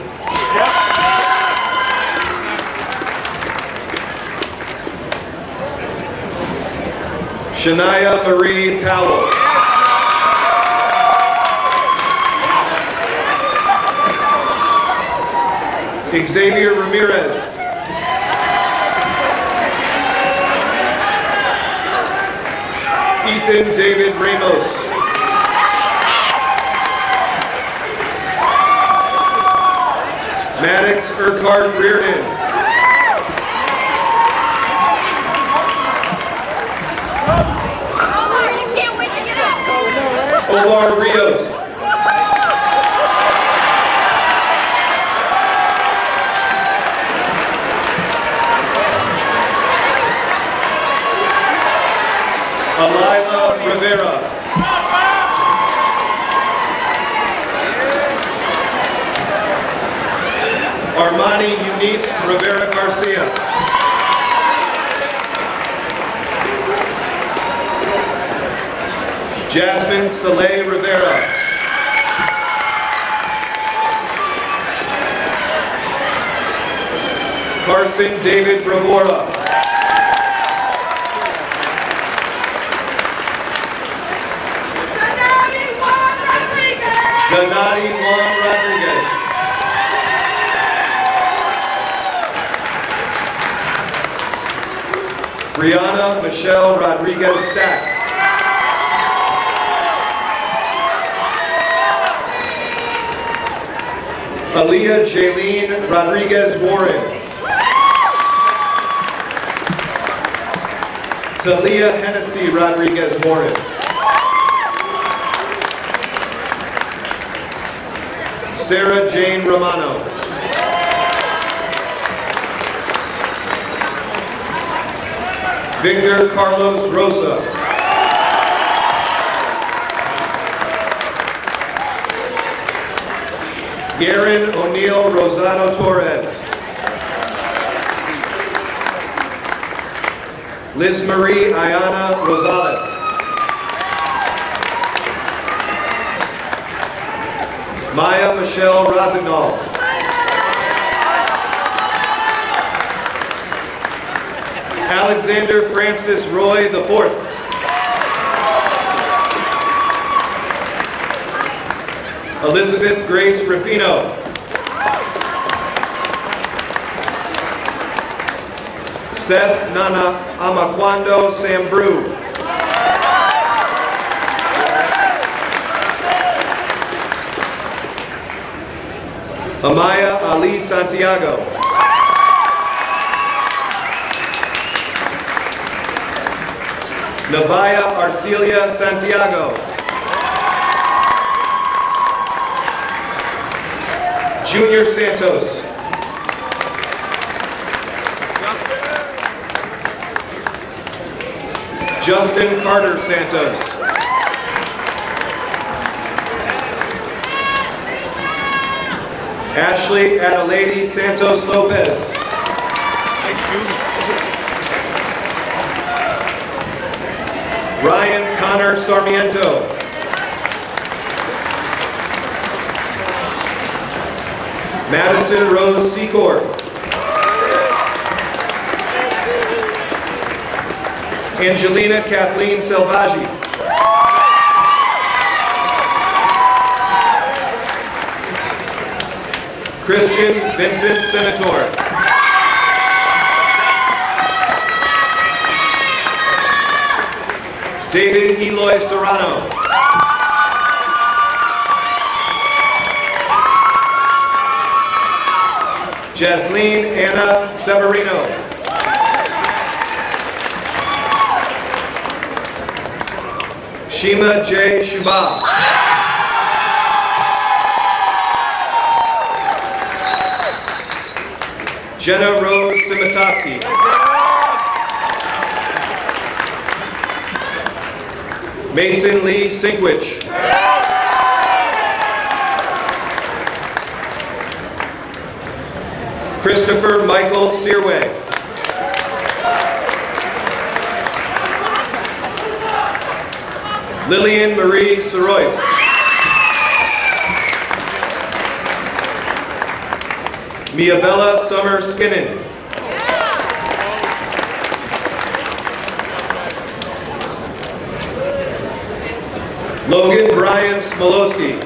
Shania Marie Powell. Xavier Ramirez. Ethan David Ramos. Maddox Urquhart Reardon. Omar Rios. Alila Rivera. Armani Eunice Rivera Garcia. Jasmine Soleil Rivera. Carson David Bravora. Donati Juan Rodriguez. Brianna Michelle Rodriguez Stack. Aaliyah Jaylene Rodriguez Warren. Talia Hennessy Rodriguez Warren. Sarah Jane Romano. Victor Carlos Rosa. Garen O'Neill Rosado Torres. Liz Marie Ayana Rosales. Maya Michelle Rosignol. Alexander Francis Roy IV. Elizabeth Grace Rufino. Seth Nana Amaquando Sambru. Amaya Ali Santiago. Navaya Arcelia Santiago. Junior Santos. Justin Carter Santos. Ashley Adelaide Santos Lopez. Ryan Connor Sarmiento. Madison Rose Secor. Angelina Kathleen Selvaggi. Christian Vincent Senator. David Eloy Serrano. Jasleen Anna Severino. Shima J. Shuba. Jenna Rose Simatoski. Mason Lee Sinkwich. Christopher Michael Searway. Lillian Marie Sorois. Miabella Summer Skinnin. Logan Brian Smolowski.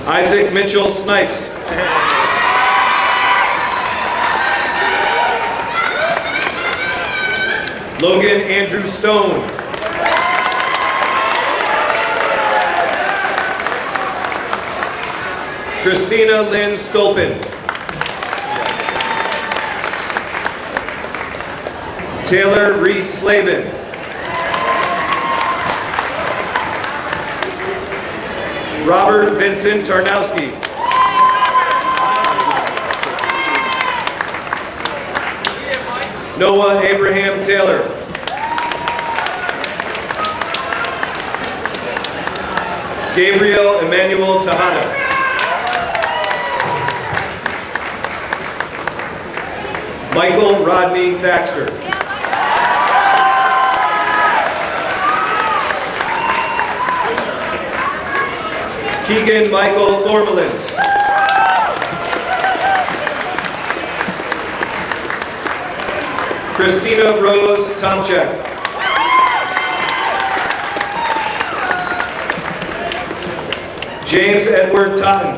Isaac Mitchell Snipes. Logan Andrew Stone. Christina Lynn Stolpen. Taylor Reese Slavin. Robert Vincent Tarnowski. Noah Abraham Taylor. Gabriel Emmanuel Tejada. Michael Rodney Thaxter. Keegan Michael Thormelin. Christina Rose Tomchek. James Edward Totten.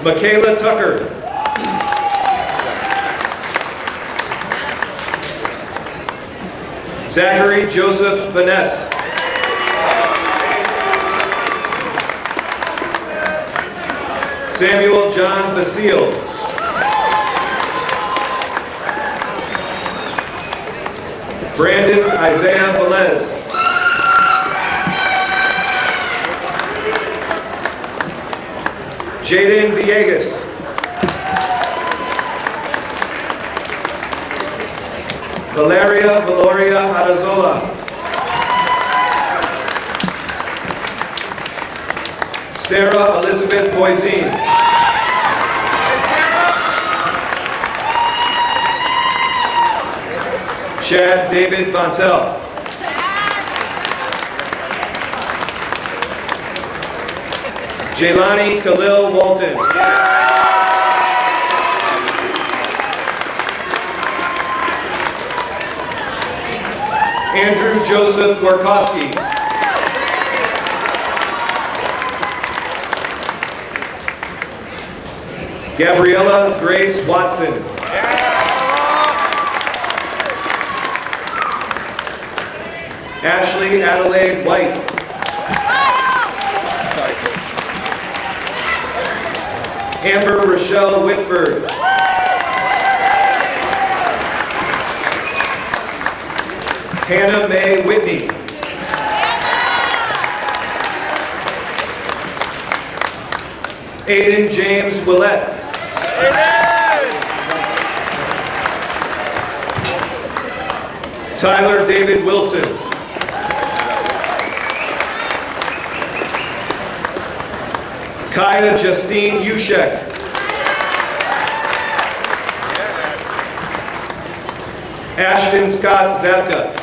Michaela Tucker. Zachary Joseph Vaness. Samuel John Vasile. Brandon Isaiah Velez. Jaden Villegas. Valeria Valoria Adazola. Sarah Elizabeth Boisine. Chad David Vontel. Jaylani Khalil Walton. Andrew Joseph Warkowski. Gabriella Grace Watson. Ashley Adelaide White. Amber Rochelle Whitford. Hannah Mae Whitney. Aiden James Willett. Tyler David Wilson. Kaya Justine Ushek. Ashton Scott Zabka.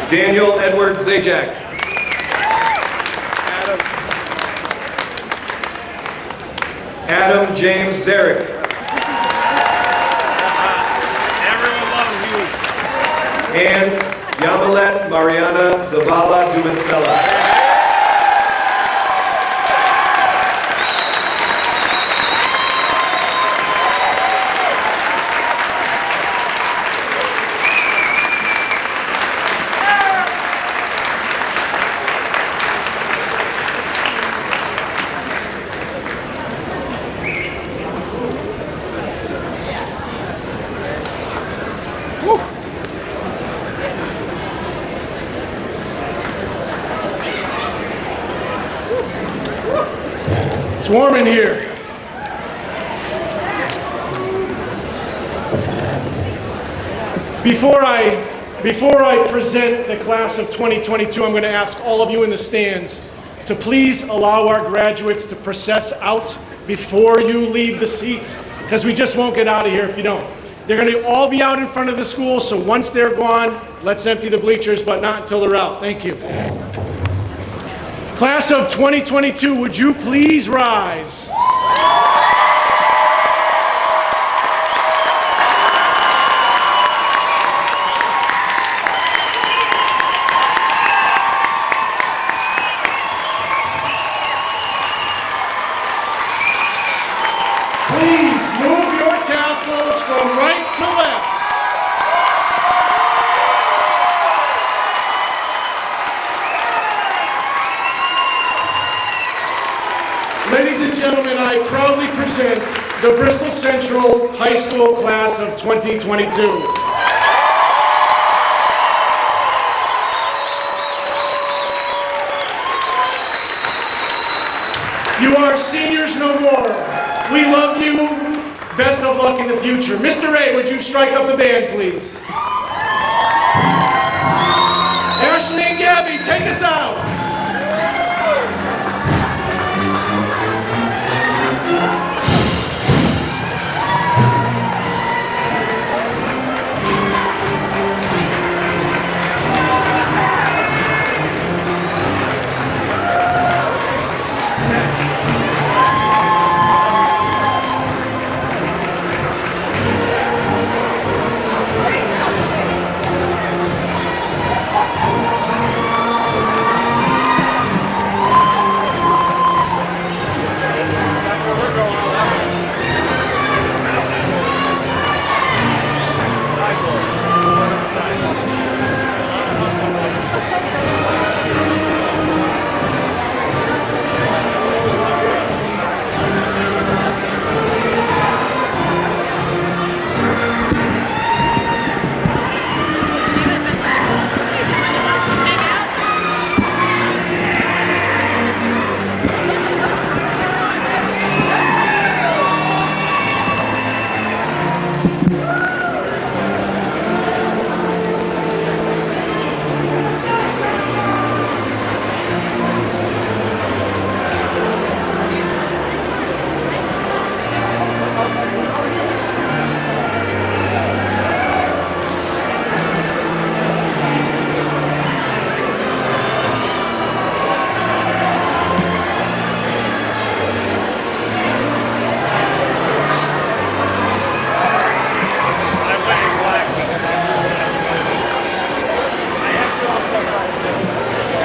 Daniel Edward Zajac. Adam James Zarek. Everyone loves you. And Yamalet Mariana Zavala Dumancella. It's warm in here. Before I present the class of 2022, I'm going to ask all of you in the stands to please allow our graduates to process out before you leave the seats, because we just won't get out of here if you don't. They're going to all be out in front of the school, so once they're gone, let's empty the bleachers, but not until they're out. Thank you. Class of 2022, would you please rise? Please move your tassels from right to left. Ladies and gentlemen, I proudly present the Bristol Central High School class of 2022. You are seniors no more. We love you. Best of luck in the future. Mr. A, would you strike up the band, please? Ashley and Gabby, take us out.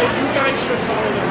You guys should follow the